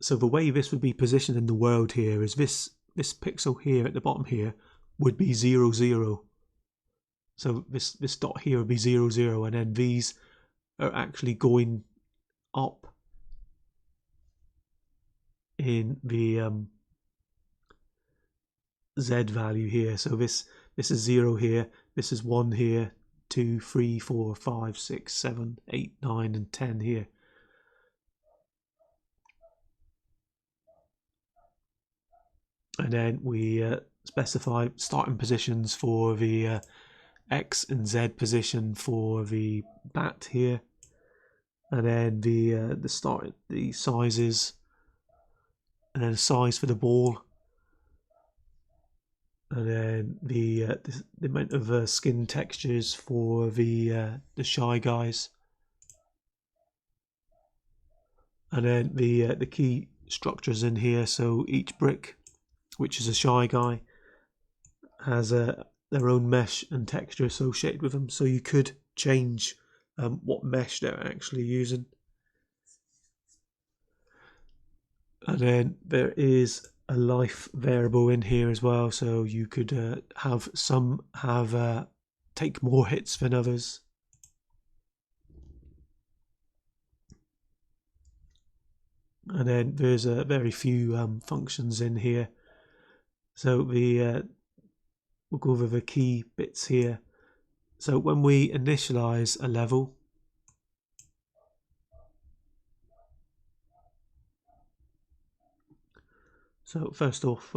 Speaker 1: so the way this would be positioned in the world here is this pixel here at the bottom here would be 0, 0. So this dot here would be 0, 0, and then these are actually going up in the Z value here. So this is 0 here, this is 1 here, 2, 3, 4, 5, 6, 7, 8, 9 and 10 here. And then we specify starting positions for the X and Z position for the bat here, and then the sizes, and then size for the ball, and then the amount of skin textures for the shy guys, and then the key structures in here. So each brick, which is a shy guy, has their own mesh and texture associated with them, so you could change what mesh they're actually using. And then there is a life variable in here as well, so you could have some take more hits than others. And then there's very few functions in here. So we'll go over the key bits here. So when we initialize a level, so first off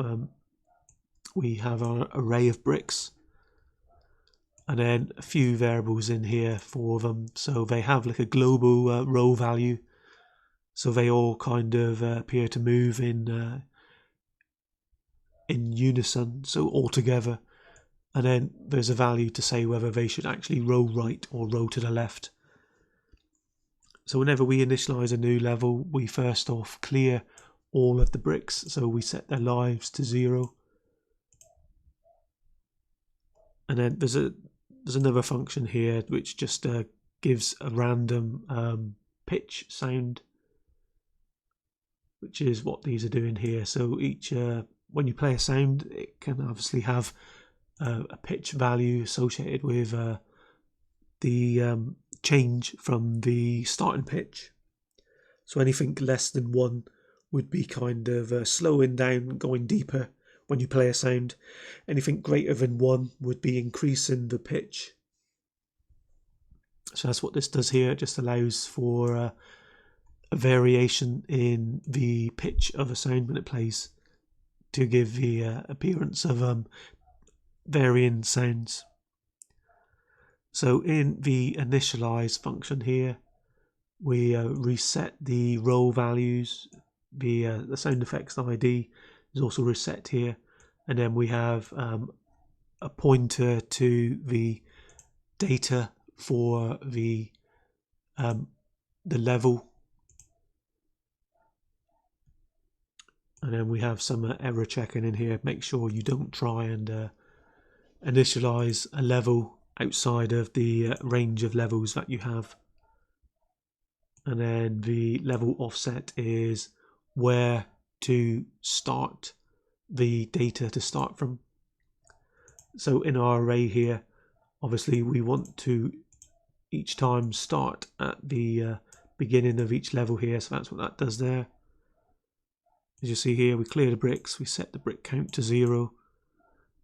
Speaker 1: we have our array of bricks, and then a few variables in here for them. So they have like a global row value, so they all kind of appear to move in unison, so all together. And then there's a value to say whether they should actually row right or row to the left. So whenever we initialize a new level, we first off clear all of the bricks, so we set their lives to 0. And then there's another function here which just gives a random pitch sound, which is what these are doing here. So each when you play a sound, it can obviously have a pitch value associated with the change from the starting pitch. So anything less than 1 would be kind of slowing down, going deeper when you play a sound. Anything greater than 1 would be increasing the pitch. So that's what this does here. It just allows for a variation in the pitch of a sound when it plays, to give the appearance of varying sounds. So in the initialize function here, we reset the row values. The sound effects ID is also reset here, and then we have a pointer to the data for the level, and then we have some error checking in here. Make sure you don't try and initialize a level outside of the range of levels that you have. And then the level offset is where to start the data to start from. So in our array here, obviously we want to each time start at the beginning of each level here, so that's what that does there. As you see here, we clear the bricks, we set the brick count to 0,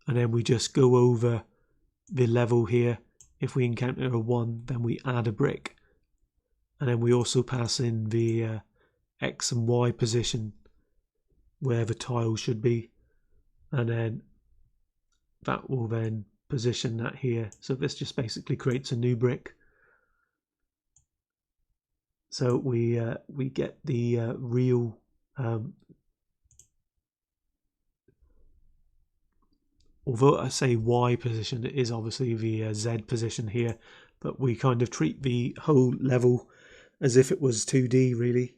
Speaker 1: and then we just go over the level here. If we encounter a 1, then we add a brick, and then we also pass in the X and Y position where the tile should be, and then that will then position that here. So this just basically creates a new brick. So we get the real although I say Y position, it is obviously the Z position here, but we kind of treat the whole level as if it was 2D really,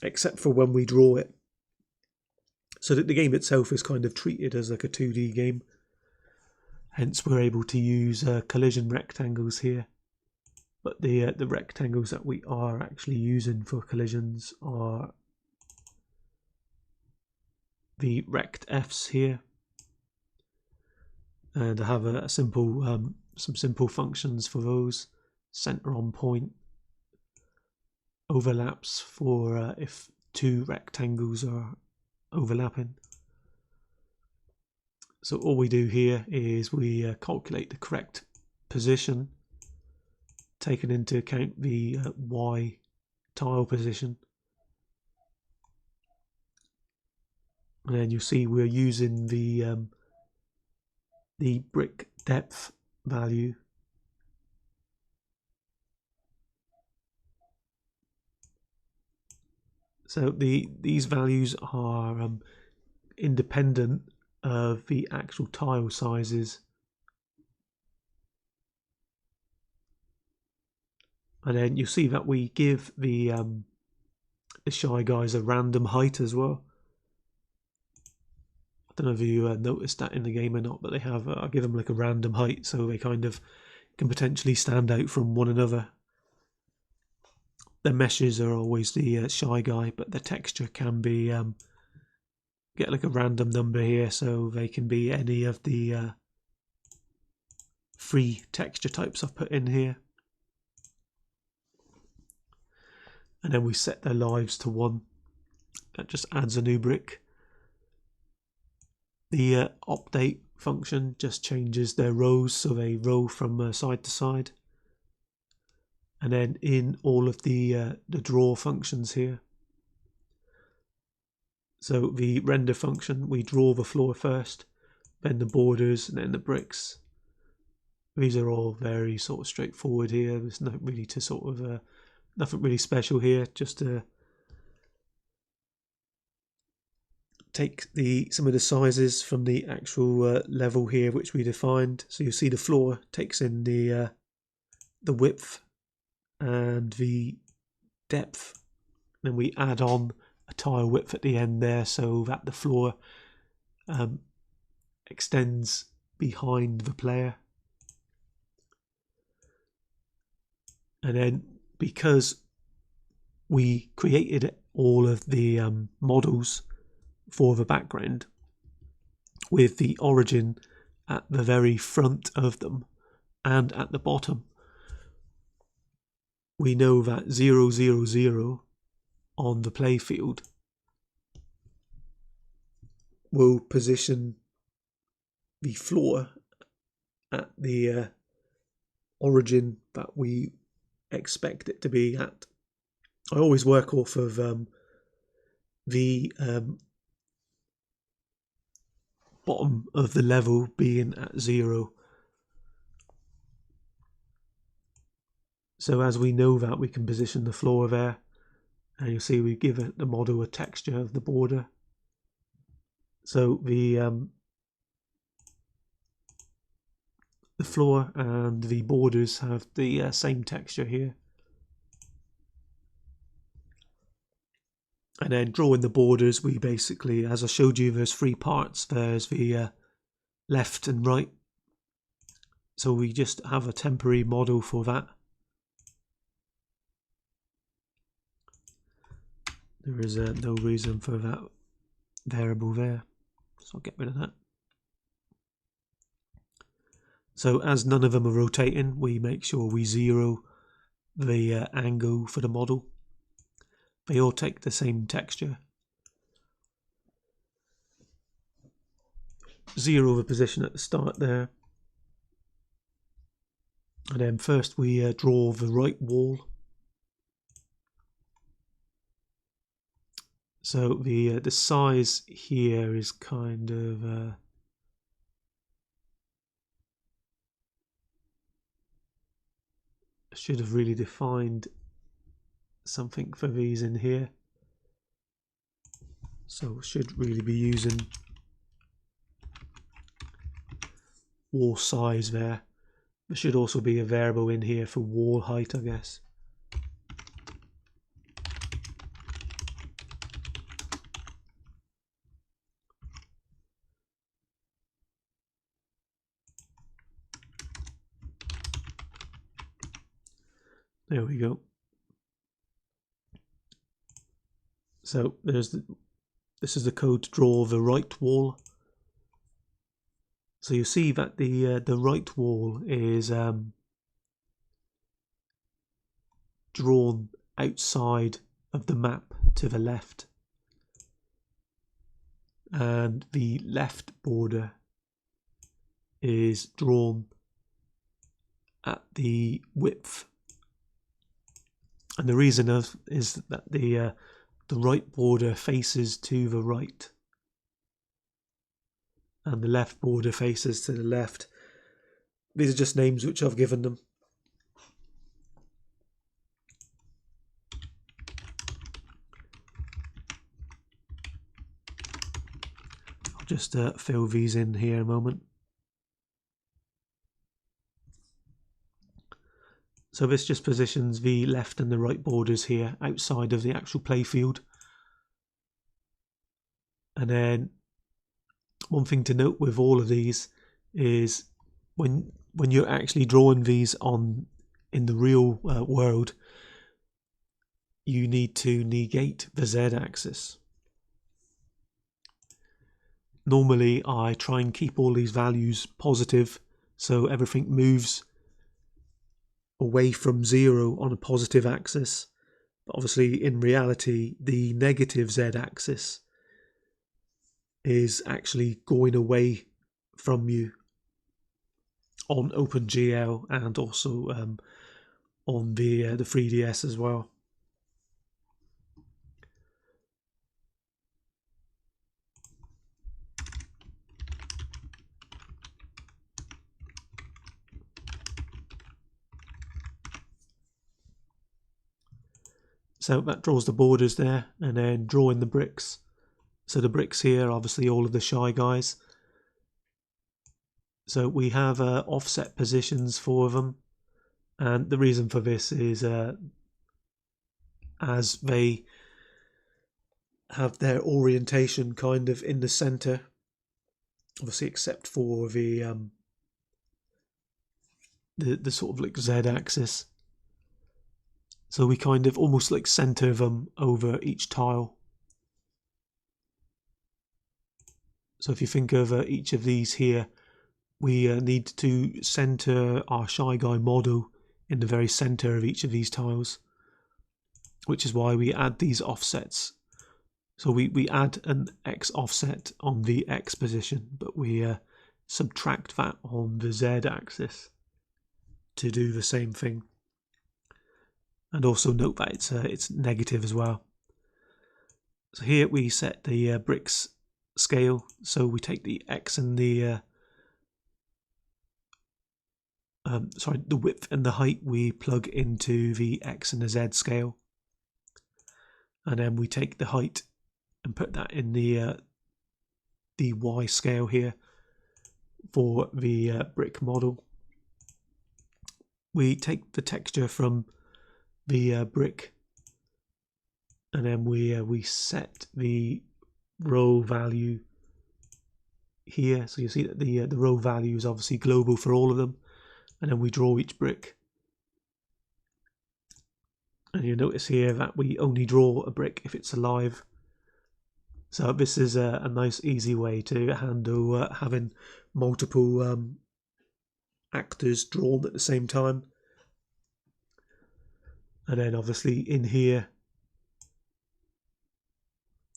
Speaker 1: except for when we draw it. So that the game itself is kind of treated as like a 2D game. Hence we're able to use collision rectangles here. But the rectangles that we are actually using for collisions are the rect Fs here. And I have a simple some simple functions for those. Center on point, overlaps for if two rectangles are overlapping. So all we do here is we calculate the correct position, taking into account the Y tile position. And then you'll see we're using the brick depth value. So these values are independent of the actual tile sizes. And then you'll see that we give the shy guys a random height as well. I don't know if you noticed that in the game or not, but they have I give them like a random height, so they kind of can potentially stand out from one another. The meshes are always the shy guy, but the texture can be get like a random number here, so they can be any of the free texture types I've put in here. And then we set their lives to 1. That just adds a new brick. The update function just changes their rows, so they row from side to side. And then in all of the draw functions here. So the render function, we draw the floor first, then the borders, and then the bricks. These are all very sort of straightforward here. There's nothing really to sort of nothing really special here. Just to take some of the sizes from the actual level here, which we defined. So you'll see the floor takes in the width and the depth. Then we add on a tile width at the end there, so that the floor extends behind the player. And then because we created all of the models for the background with the origin at the very front of them and at the bottom, we know that 0, 0, 0 on the playfield will position the floor at the origin that we expect it to be at. I always work off of the bottom of the level being at 0. So as we know that, we can position the floor there, and you'll see we give the model a texture of the border. So the floor and the borders have the same texture here. And then drawing the borders, we basically, as I showed you, there's 3 parts. There's the left and right. So we just have a temporary model for that. There is no reason for that variable there, so I'll get rid of that. So as none of them are rotating, we make sure we 0 the angle for the model. They all take the same texture. 0 the position at the start there. And then first we draw the right wall. So the size here is kind of should have really defined something for these in here. So should really be using wall size there. There should also be a variable in here for wall height, I guess. There we go. So this is the code to draw the right wall. So you see that the right wall is drawn outside of the map to the left, and the left border is drawn at the width. And the reason is that the right border faces to the right, and the left border faces to the left. These are just names which I've given them. I'll just fill these in here a moment. So this just positions the left and the right borders here outside of the actual playfield. And then one thing to note with all of these is when you're actually drawing these in the real world, you need to negate the z-axis. Normally I try and keep all these values positive, so everything moves away from 0 on a positive axis. But obviously in reality the negative z-axis is actually going away from you on OpenGL and also on the 3DS as well. So that draws the borders there, and then drawing the bricks. So the bricks here, obviously all of the shy guys. So we have offset positions for them, and the reason for this is as they have their orientation kind of in the center, obviously except for the sort of like z-axis. So we kind of almost like center them over each tile. So if you think of each of these here, we need to center our Shy Guy model in the very center of each of these tiles, which is why we add these offsets. So we add an X offset on the X position, but we subtract that on the Z axis to do the same thing. And also note that it's negative as well. So here we set the bricks scale. So we take the X and the the width and the height we plug into the X and the Z scale, and then we take the height and put that in the Y scale here for the brick model. We take the texture from the brick, and then we set the row value here. So you see that the row value is obviously global for all of them, and then we draw each brick. And you notice here that we only draw a brick if it's alive. So this is a nice easy way to handle having multiple actors drawn at the same time. And then obviously in here,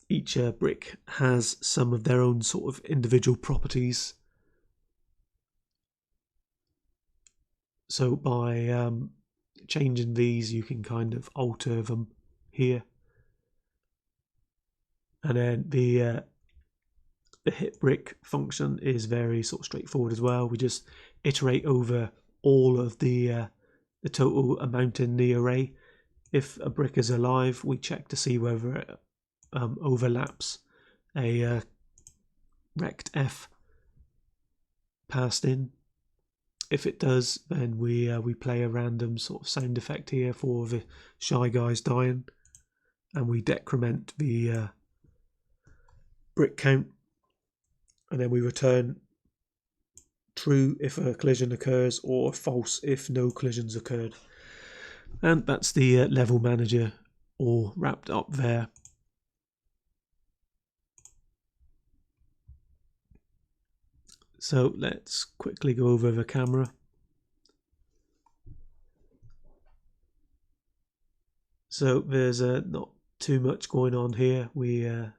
Speaker 1: each brick has some of their own sort of individual properties. So by changing these, you can kind of alter them here. And then the hit brick function is very sort of straightforward as well. We just iterate over all of the total amount in the array. If a brick is alive, we check to see whether it overlaps a rect f passed in. If it does, then we play a random sort of sound effect here for the shy guys dying, and we decrement the brick count, and then we return true if a collision occurs or false if no collisions occurred. And that's the level manager all wrapped up there. So let's quickly go over the camera. So there's not too much going on here. We in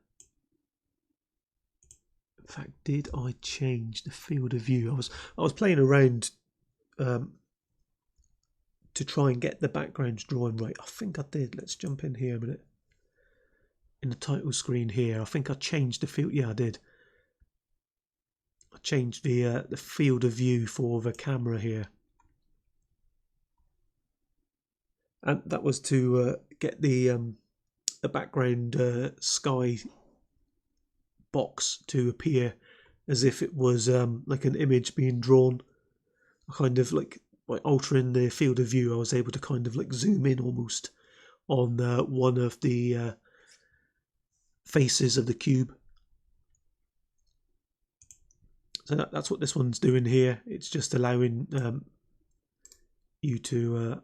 Speaker 1: fact, did I change the field of view? I was playing around to try and get the backgrounds drawn right. I think I did. Let's jump in here a minute. In the title screen here, I think I changed the field. Yeah, I did. I changed the field of view for the camera here, and that was to get the background sky box to appear as if it was like an image being drawn. Kind of like by altering the field of view, I was able to kind of like zoom in almost on one of the faces of the cube. So that's what this one's doing here. It's just allowing you to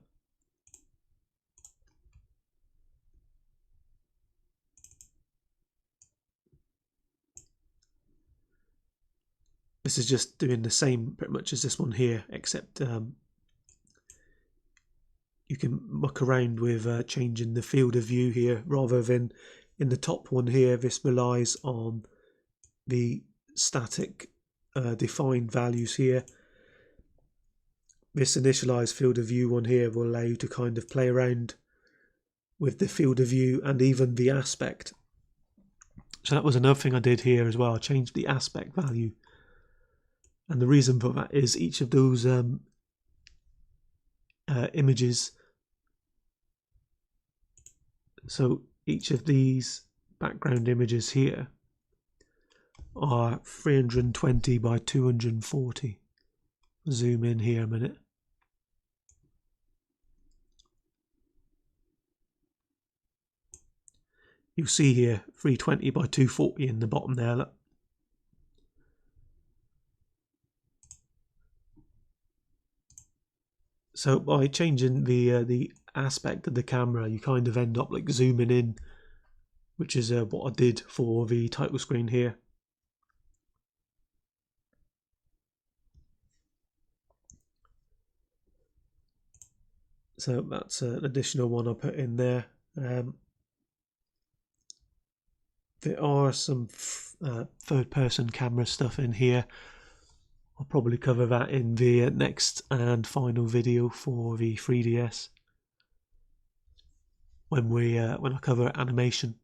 Speaker 1: this is just doing the same pretty much as this one here, except you can muck around with changing the field of view here, rather than in the top one here. This relies on the static defined values here. This initialized field of view one here will allow you to kind of play around with the field of view and even the aspect. So that was another thing I did here as well. I changed the aspect value, and the reason for that is each of those images, so each of these background images here are 320 by 240. Zoom in here a minute. You'll see here 320 by 240 in the bottom there. Look. So by changing the aspect of the camera, you kind of end up like zooming in, which is what I did for the title screen here. So that's an additional one I put in there. There are some third-person camera stuff in here. I'll probably cover that in the next and final video for the 3DS when I cover animation.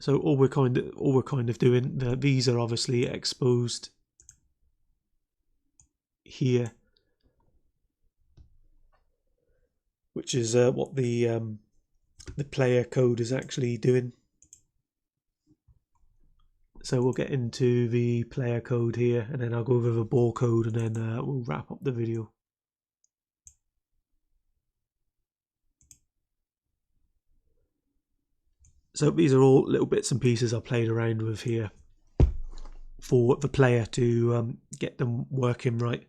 Speaker 1: So all we're kind of doing. These are obviously exposed here, which is what the player code is actually doing. So we'll get into the player code here, and then I'll go over the ball code, and then we'll wrap up the video. So these are all little bits and pieces I played around with here for the player to get them working right.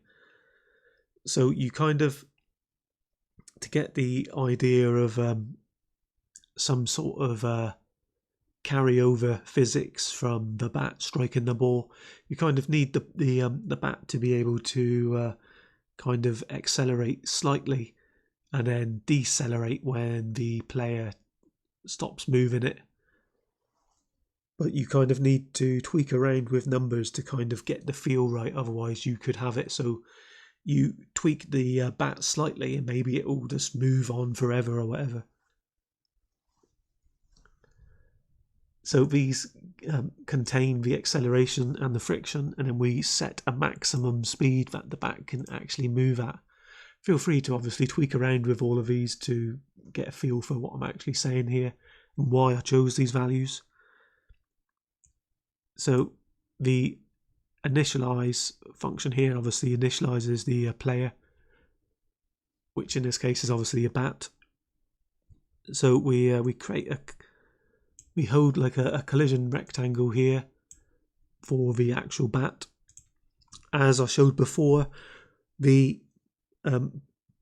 Speaker 1: So you kind of, to get the idea of some sort of carryover physics from the bat striking the ball, you kind of need the bat to be able to kind of accelerate slightly and then decelerate when the player stops moving it. But you kind of need to tweak around with numbers to kind of get the feel right, otherwise you could have it so you tweak the bat slightly and maybe it will just move on forever or whatever. So these contain the acceleration and the friction, and then we set a maximum speed that the bat can actually move at. Feel free to obviously tweak around with all of these to get a feel for what I'm actually saying here and why I chose these values. So the initialize function here obviously initializes the player, which in this case is obviously a bat. So we hold like a collision rectangle here for the actual bat. As I showed before, the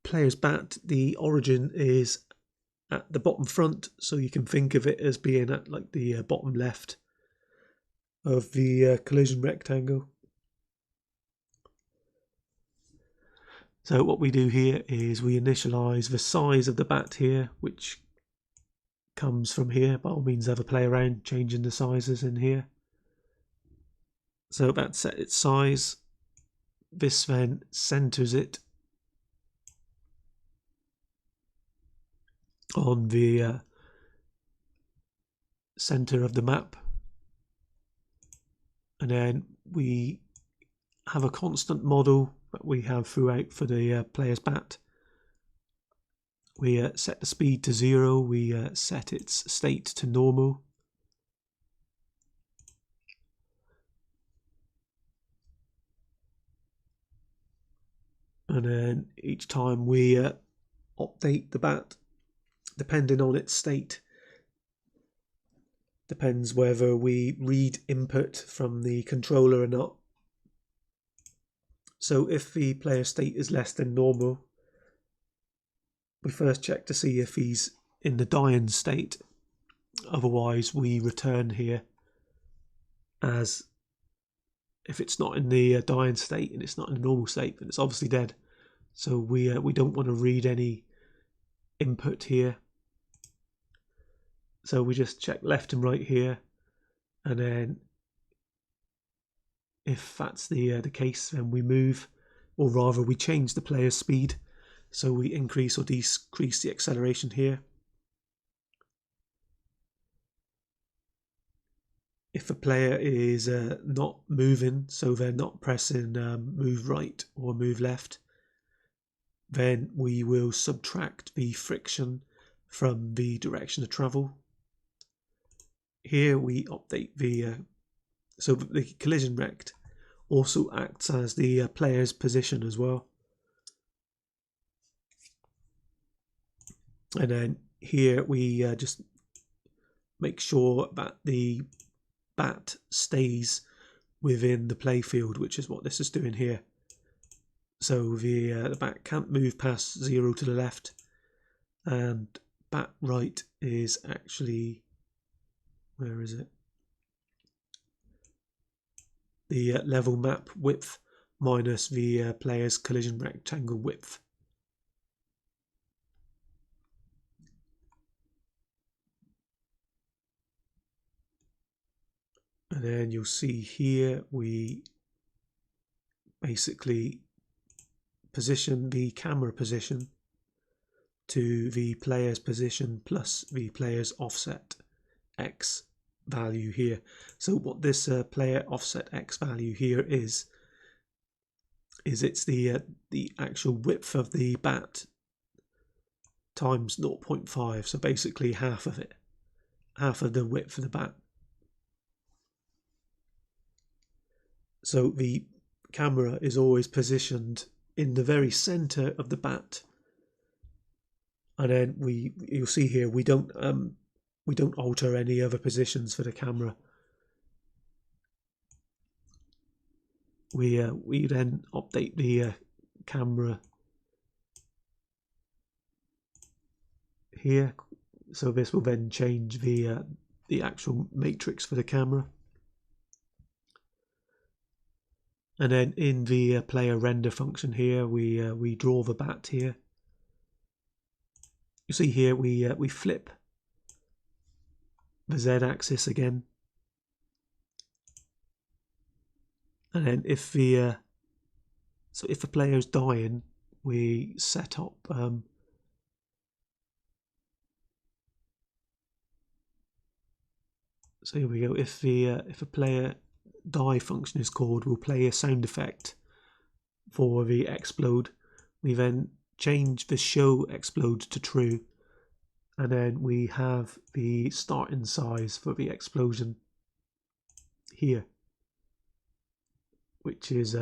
Speaker 1: player's bat, the origin is at the bottom front, so you can think of it as being at like the bottom left of the collision rectangle. So what we do here is we initialize the size of the bat here, which comes from here. By all means, have a play around changing the sizes in here. So that's set its size. This then centers it on the center of the map, and then we have a constant model that we have throughout for the player's bat. We set the speed to 0, we set its state to normal, and then each time we update the bat, depending on its state, depends whether we read input from the controller or not. So if the player's state is less than normal, we first check to see if he's in the dying state. Otherwise we return here as if it's not in the dying state and it's not in the normal state, then it's obviously dead. So we don't want to read any input here. So we just check left and right here, and then if that's the case, then we move, or rather we change the player's speed. So we increase or decrease the acceleration here. If a player is not moving, so they're not pressing move right or move left, then we will subtract the friction from the direction of travel. Here we update the so the collision rect also acts as the player's position as well. And then here we just make sure that the bat stays within the play field, which is what this is doing here. So the bat can't move past 0 to the left, and bat right is actually, where is it? The level map width minus the player's collision rectangle width. And then you'll see here we basically position the camera position to the player's position plus the player's offset X value here. So what this player offset X value here is it's the actual width of the bat times 0.5, so basically half of it, half of the width of the bat. So the camera is always positioned in the very center of the bat, and then you'll see here we don't alter any other positions for the camera. We then update the camera here, so this will then change the actual matrix for the camera. And then in the player render function here, we draw the bat here. You see here we flip the z-axis again, and then if the player is dying, we set up So here we go. If a player die function is called, we'll play a sound effect for the explode. We then change the show explode to true, and then we have the starting size for the explosion here, which is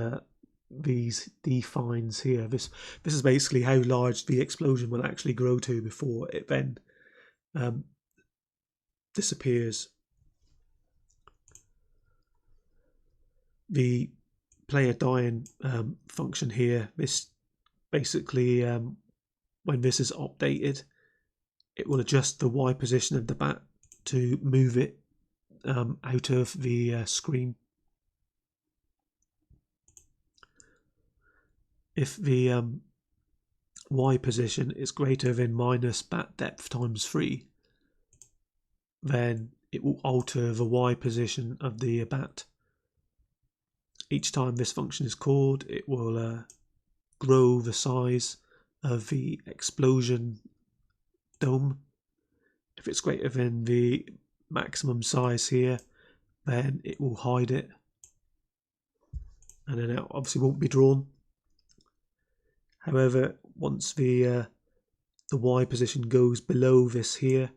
Speaker 1: these defines here. This is basically how large the explosion will actually grow to before it then disappears. The player dying function here, this basically when this is updated, it will adjust the Y position of the bat to move it out of the screen. If the Y position is greater than minus bat depth times 3, then it will alter the Y position of the bat. Each time this function is called, it will grow the size of the explosion dome. If it's greater than the maximum size here, then it will hide it, and then it obviously won't be drawn. However, once the Y position goes below this here,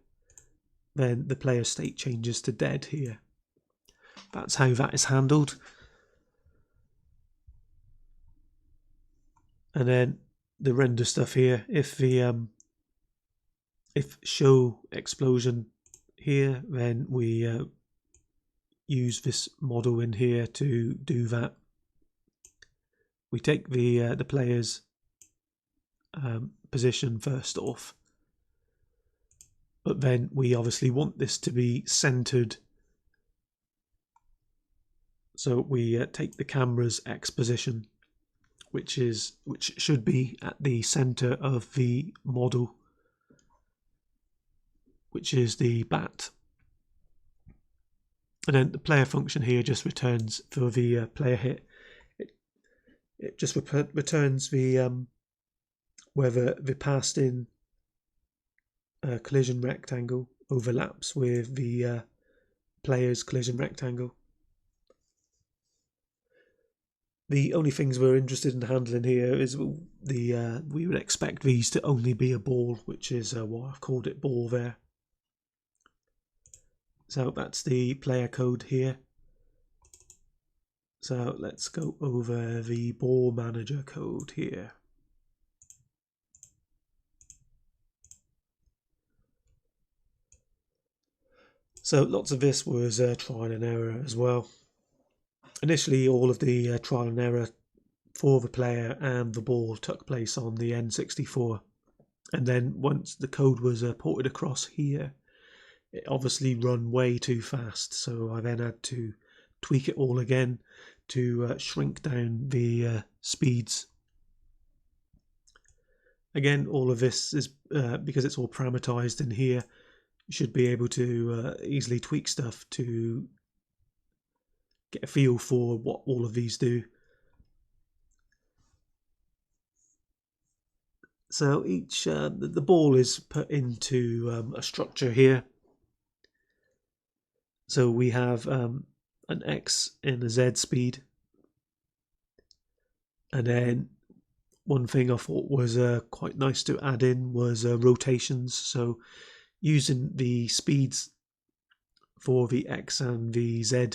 Speaker 1: then the player state changes to dead here. That's how that is handled. And then the render stuff here, if show explosion here, then we use this model in here to do that. We take the player's position first off, but then we obviously want this to be centered, so we take the camera's X position, which should be at the center of the model, which is the bat. And then the player function here just returns for the player hit. It just returns the whether the passed in collision rectangle overlaps with the player's collision rectangle. The only things we're interested in handling here is we would expect these to only be a ball, which is why I've called it ball there. So that's the player code here. So let's go over the ball manager code here. So lots of this was trial and error as well. Initially, all of the trial and error for the player and the ball took place on the N64, and then once the code was ported across here, it obviously run way too fast, so I then had to tweak it all again to shrink down the speeds. Again, all of this is because it's all parameterized in here, you should be able to easily tweak stuff to get a feel for what all of these do. So each the ball is put into a structure here. So we have an X and a Z speed, and then one thing I thought was quite nice to add in was rotations. So using the speeds for the X and the Z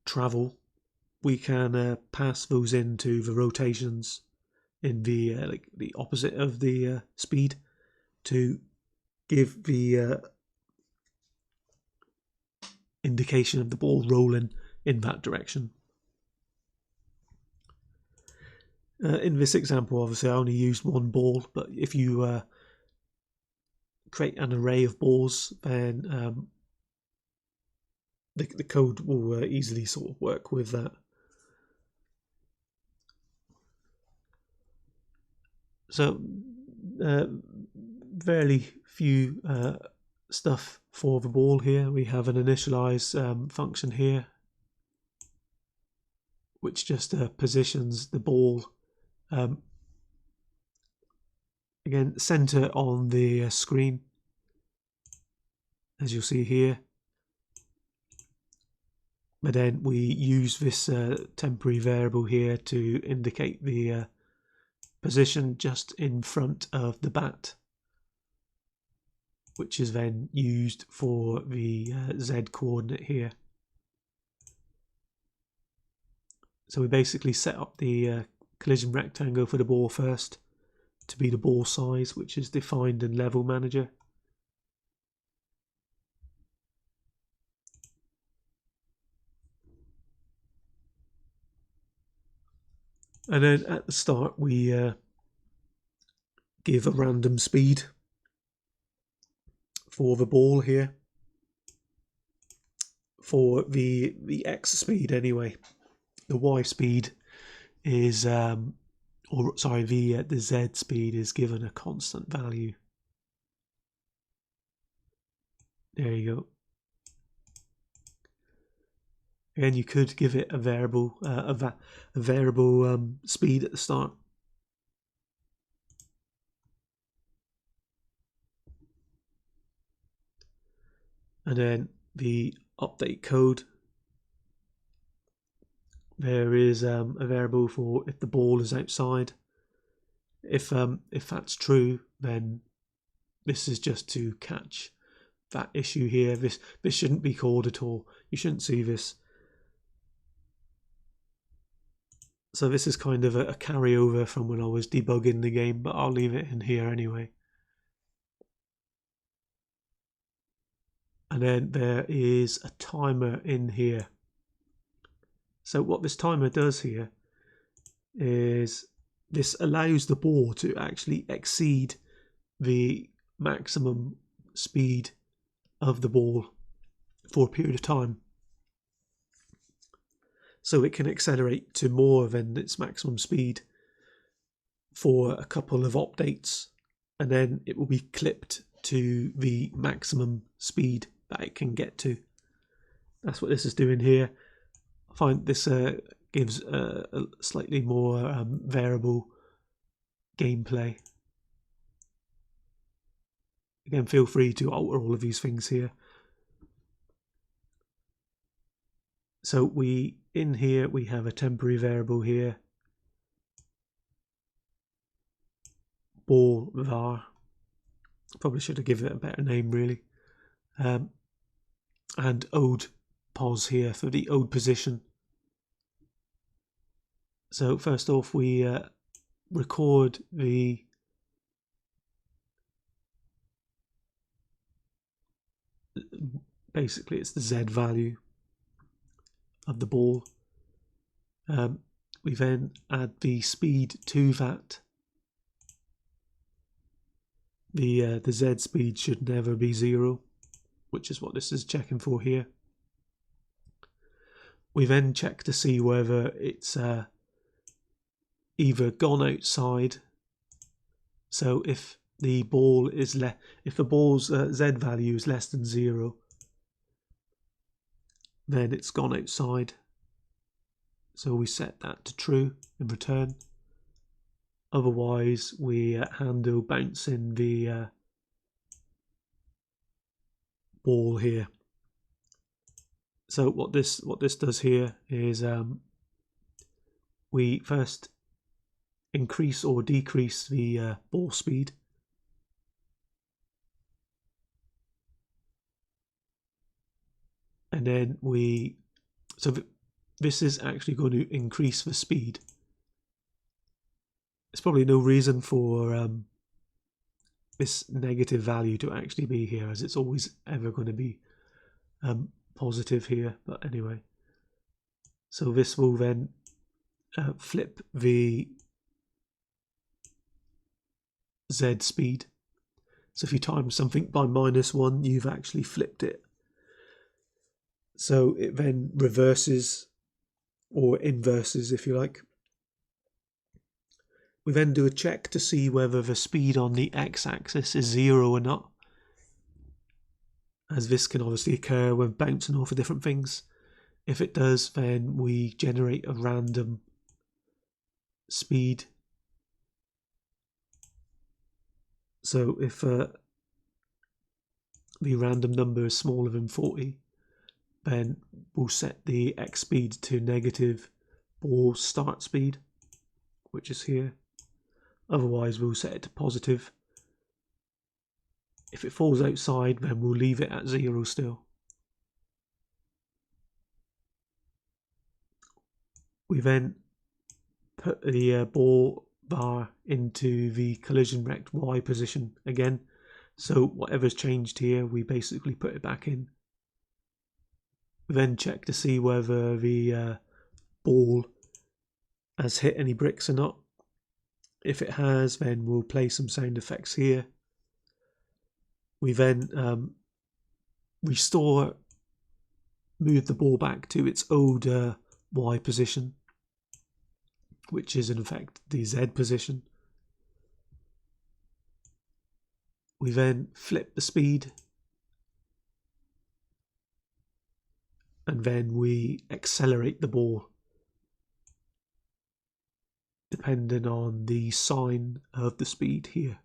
Speaker 1: travel, we can pass those into the rotations in the like the opposite of the speed to give the indication of the ball rolling in that direction. In this example, obviously, I only used one ball, but if you create an array of balls, then the code will easily sort of work with that. So fairly few stuff for the ball here. We have an initialize function here, which just positions the ball again center on the screen. as you'll see here. But then we use this temporary variable here to indicate the position just in front of the bat, which is then used for the Z coordinate here. So we basically set up the collision rectangle for the ball first to be the ball size, which is defined in LevelManager. And then at the start we give a random speed for the ball here, for the X speed anyway. The Y speed is, the Z speed is given a constant value. There you go. Again, you could give it a variable, speed at the start. And then the update code. There is a variable for if the ball is outside. If that's true, then this is just to catch that issue here. This shouldn't be called at all. You shouldn't see this. So this is kind of a carryover from when I was debugging the game, but I'll leave it in here anyway. And then there is a timer in here. So what this timer does here is this allows the ball to actually exceed the maximum speed of the ball for a period of time. So it can accelerate to more than its maximum speed for a couple of updates, and then it will be clipped to the maximum speed that it can get to. That's what this is doing here. I find this gives a slightly more variable gameplay. Again, feel free to alter all of these things here. So in here we have a temporary variable here, ball var. Probably should have given it a better name really. And ode pos here for the ode position. So first off we record basically it's the Z value of the ball. We then add the speed to that. The Z speed should never be 0, which is what this is checking for here. We then check to see whether it's either gone outside. So if the ball is if the ball's Z value is less than 0, then it's gone outside. So we set that to true in return. Otherwise, we handle bouncing the ball here. So what this does here is we first increase or decrease the ball speed. And then this is actually going to increase the speed. There's probably no reason for this negative value to actually be here, as it's always ever going to be positive here. But anyway, so this will then flip the Z speed. So if you times something by -1, you've actually flipped it. So it then reverses or inverses, if you like. We then do a check to see whether the speed on the x-axis is 0 or not, as this can obviously occur when bouncing off of different things. If it does, then we generate a random speed. So if the random number is smaller than 40, then we'll set the X speed to negative ball start speed, which is here. Otherwise we'll set it to positive. If it falls outside, then we'll leave it at 0 still. We then put the ball bar into the collision wrecked Y position again. So whatever's changed here, we basically put it back in. We then check to see whether the ball has hit any bricks or not. If it has, then we'll play some sound effects here. We then move the ball back to its old Y position, which is in fact the Z position. We then flip the speed, and then we accelerate the ball depending on the sign of the speed here.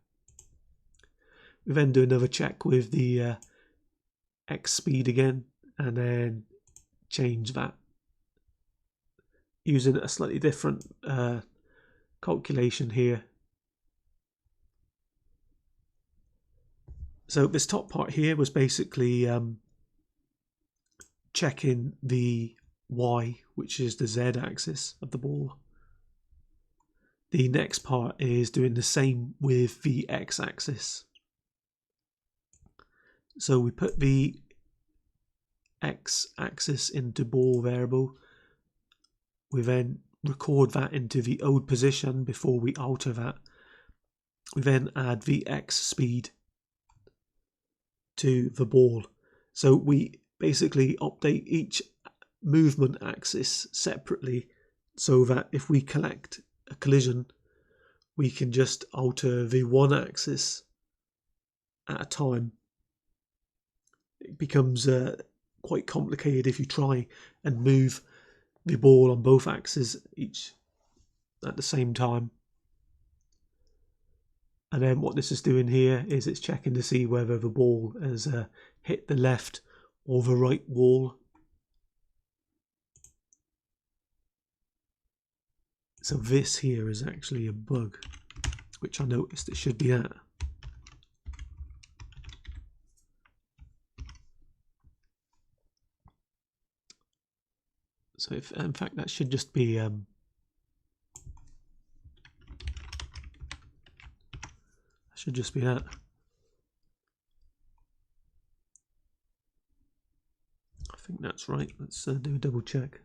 Speaker 1: We then do another check with the X speed again, and then change that using a slightly different calculation here. So this top part here was basically checking the Y, which is the Z axis of the ball. The next part is doing the same with the X axis. So we put the X axis into ball variable. We then record that into the old position before we alter that. We then add the X speed to the ball. So we basically update each movement axis separately, so that if we collect a collision, we can just alter the one axis at a time. It becomes quite complicated if you try and move the ball on both axes each at the same time. And then what this is doing here is it's checking to see whether the ball has hit the left or the right wall. So this here is actually a bug, which I noticed it should be at. So if, in fact, that should just be that. I think that's right. Let's do a double check.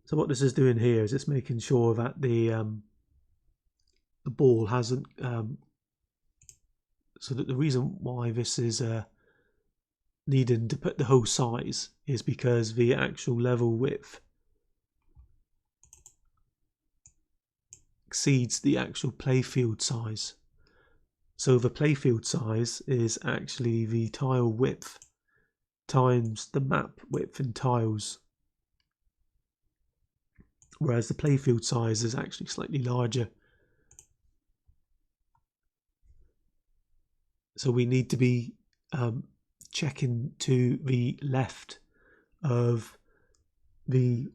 Speaker 1: So what this is doing here is it's making sure that the ball hasn't. So that the reason why this is needing to put the whole size is because the actual level width exceeds the actual playfield size. So the playfield size is actually the tile width times the map width in tiles, whereas the playfield size is actually slightly larger. So we need to be checking to the left of the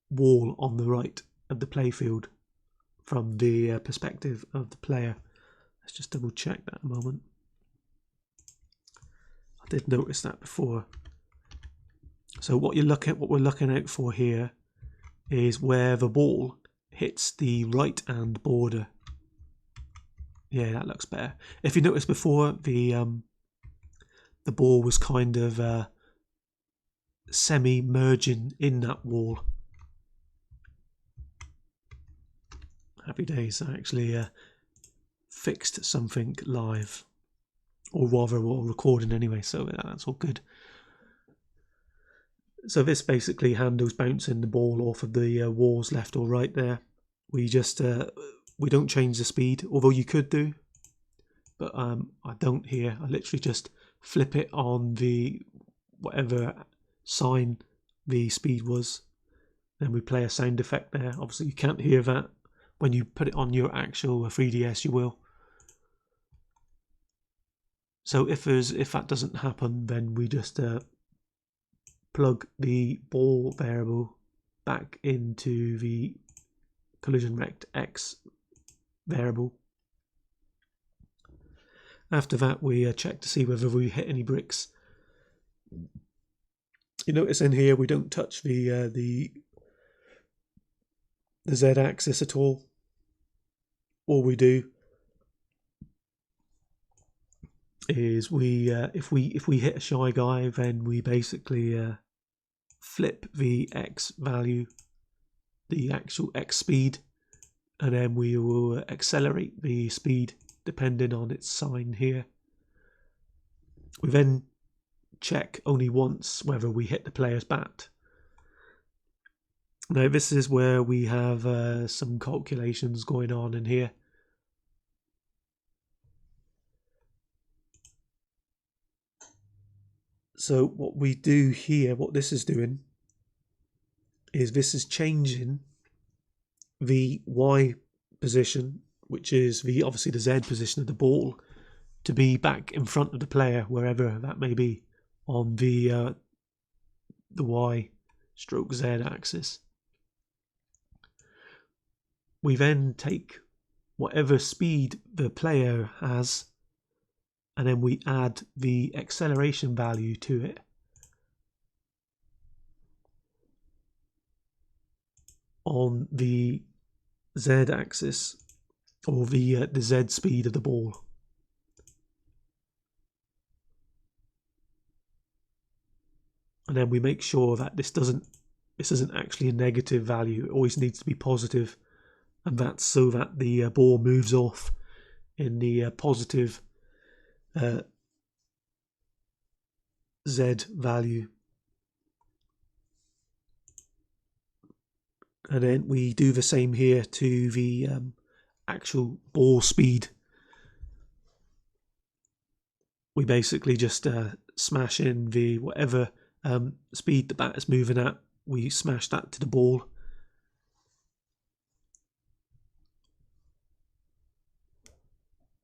Speaker 1: wall on the right of the playfield from the perspective of the player. Let's just double check that a moment. I did notice that before. So what we're looking out for here is where the ball hits the right hand border. Yeah, that looks better. If you noticed before, the ball was kind of semi-merging in that wall. Happy days, I actually fixed something live, or rather while recording anyway, so that's all good. So this basically handles bouncing the ball off of the walls left or right there. We just we don't change the speed, although you could do, but I don't here. I literally just flip it on the whatever sign the speed was. Then we play a sound effect there. Obviously you can't hear that. When you put it on your actual 3DS you will. So if that doesn't happen, then we just plug the ball variable back into the collision rect X variable. After that we check to see whether we hit any bricks. You notice in here we don't touch the Z-axis at all. All we do is we if we hit a shy guy, then we basically flip the X value, the actual X speed, and then we will accelerate the speed depending on its sign here. We then check only once whether we hit the player's bat. Now this is where we have some calculations going on in here. So what we do here, what this is doing, is this is changing the Y position, which is obviously the Z position of the ball, to be back in front of the player, wherever that may be, on the Y stroke Z axis. We then take whatever speed the player has, and then we add the acceleration value to it. On the Z axis, or the Z speed of the ball. And then we make sure that this isn't actually a negative value. It always needs to be positive, and that's so that the ball moves off in the positive Z value. And then we do the same here to the actual ball speed. We basically just smash in the whatever speed the bat is moving at, we smash that to the ball.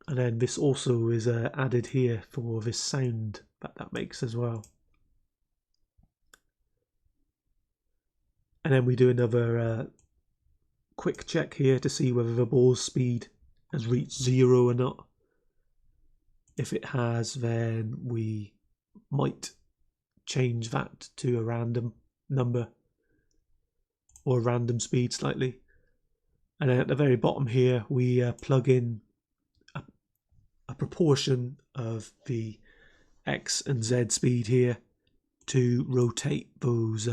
Speaker 1: And then this also is added here for this sound that makes as well. And then we do another quick check here to see whether the ball's speed has reached 0 or not. If it has, then we might change that to a random number or a random speed slightly. And then at the very bottom here we plug in a proportion of the X and Z speed here to rotate those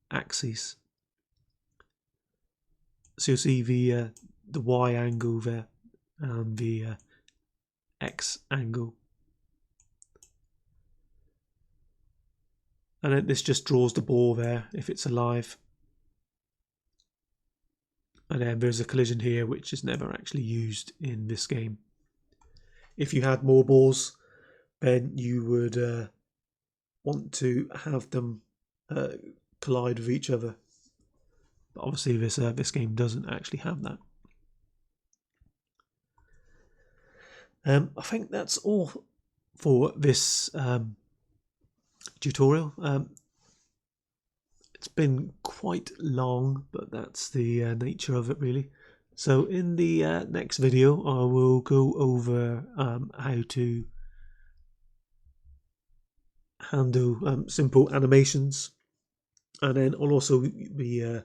Speaker 1: axes. So you'll see the Y angle there and the X angle. And then this just draws the ball there if it's alive. And then there's a collision here which is never actually used in this game. If you had more balls, then you would want to have them collide with each other. But obviously this game doesn't actually have that. I think that's all for this tutorial. It's been quite long, but that's the nature of it really. So in the next video I will go over how to handle simple animations, and then I'll also be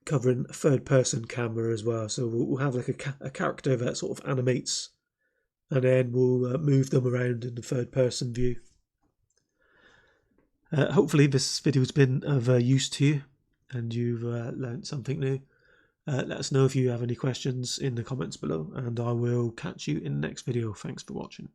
Speaker 1: covering a third-person camera as well. So we'll have like a character that sort of animates, and then we'll move them around in the third-person view. Hopefully this video has been of use to you and you've learned something new. Let us know if you have any questions in the comments below, and I will catch you in the next video. Thanks for watching.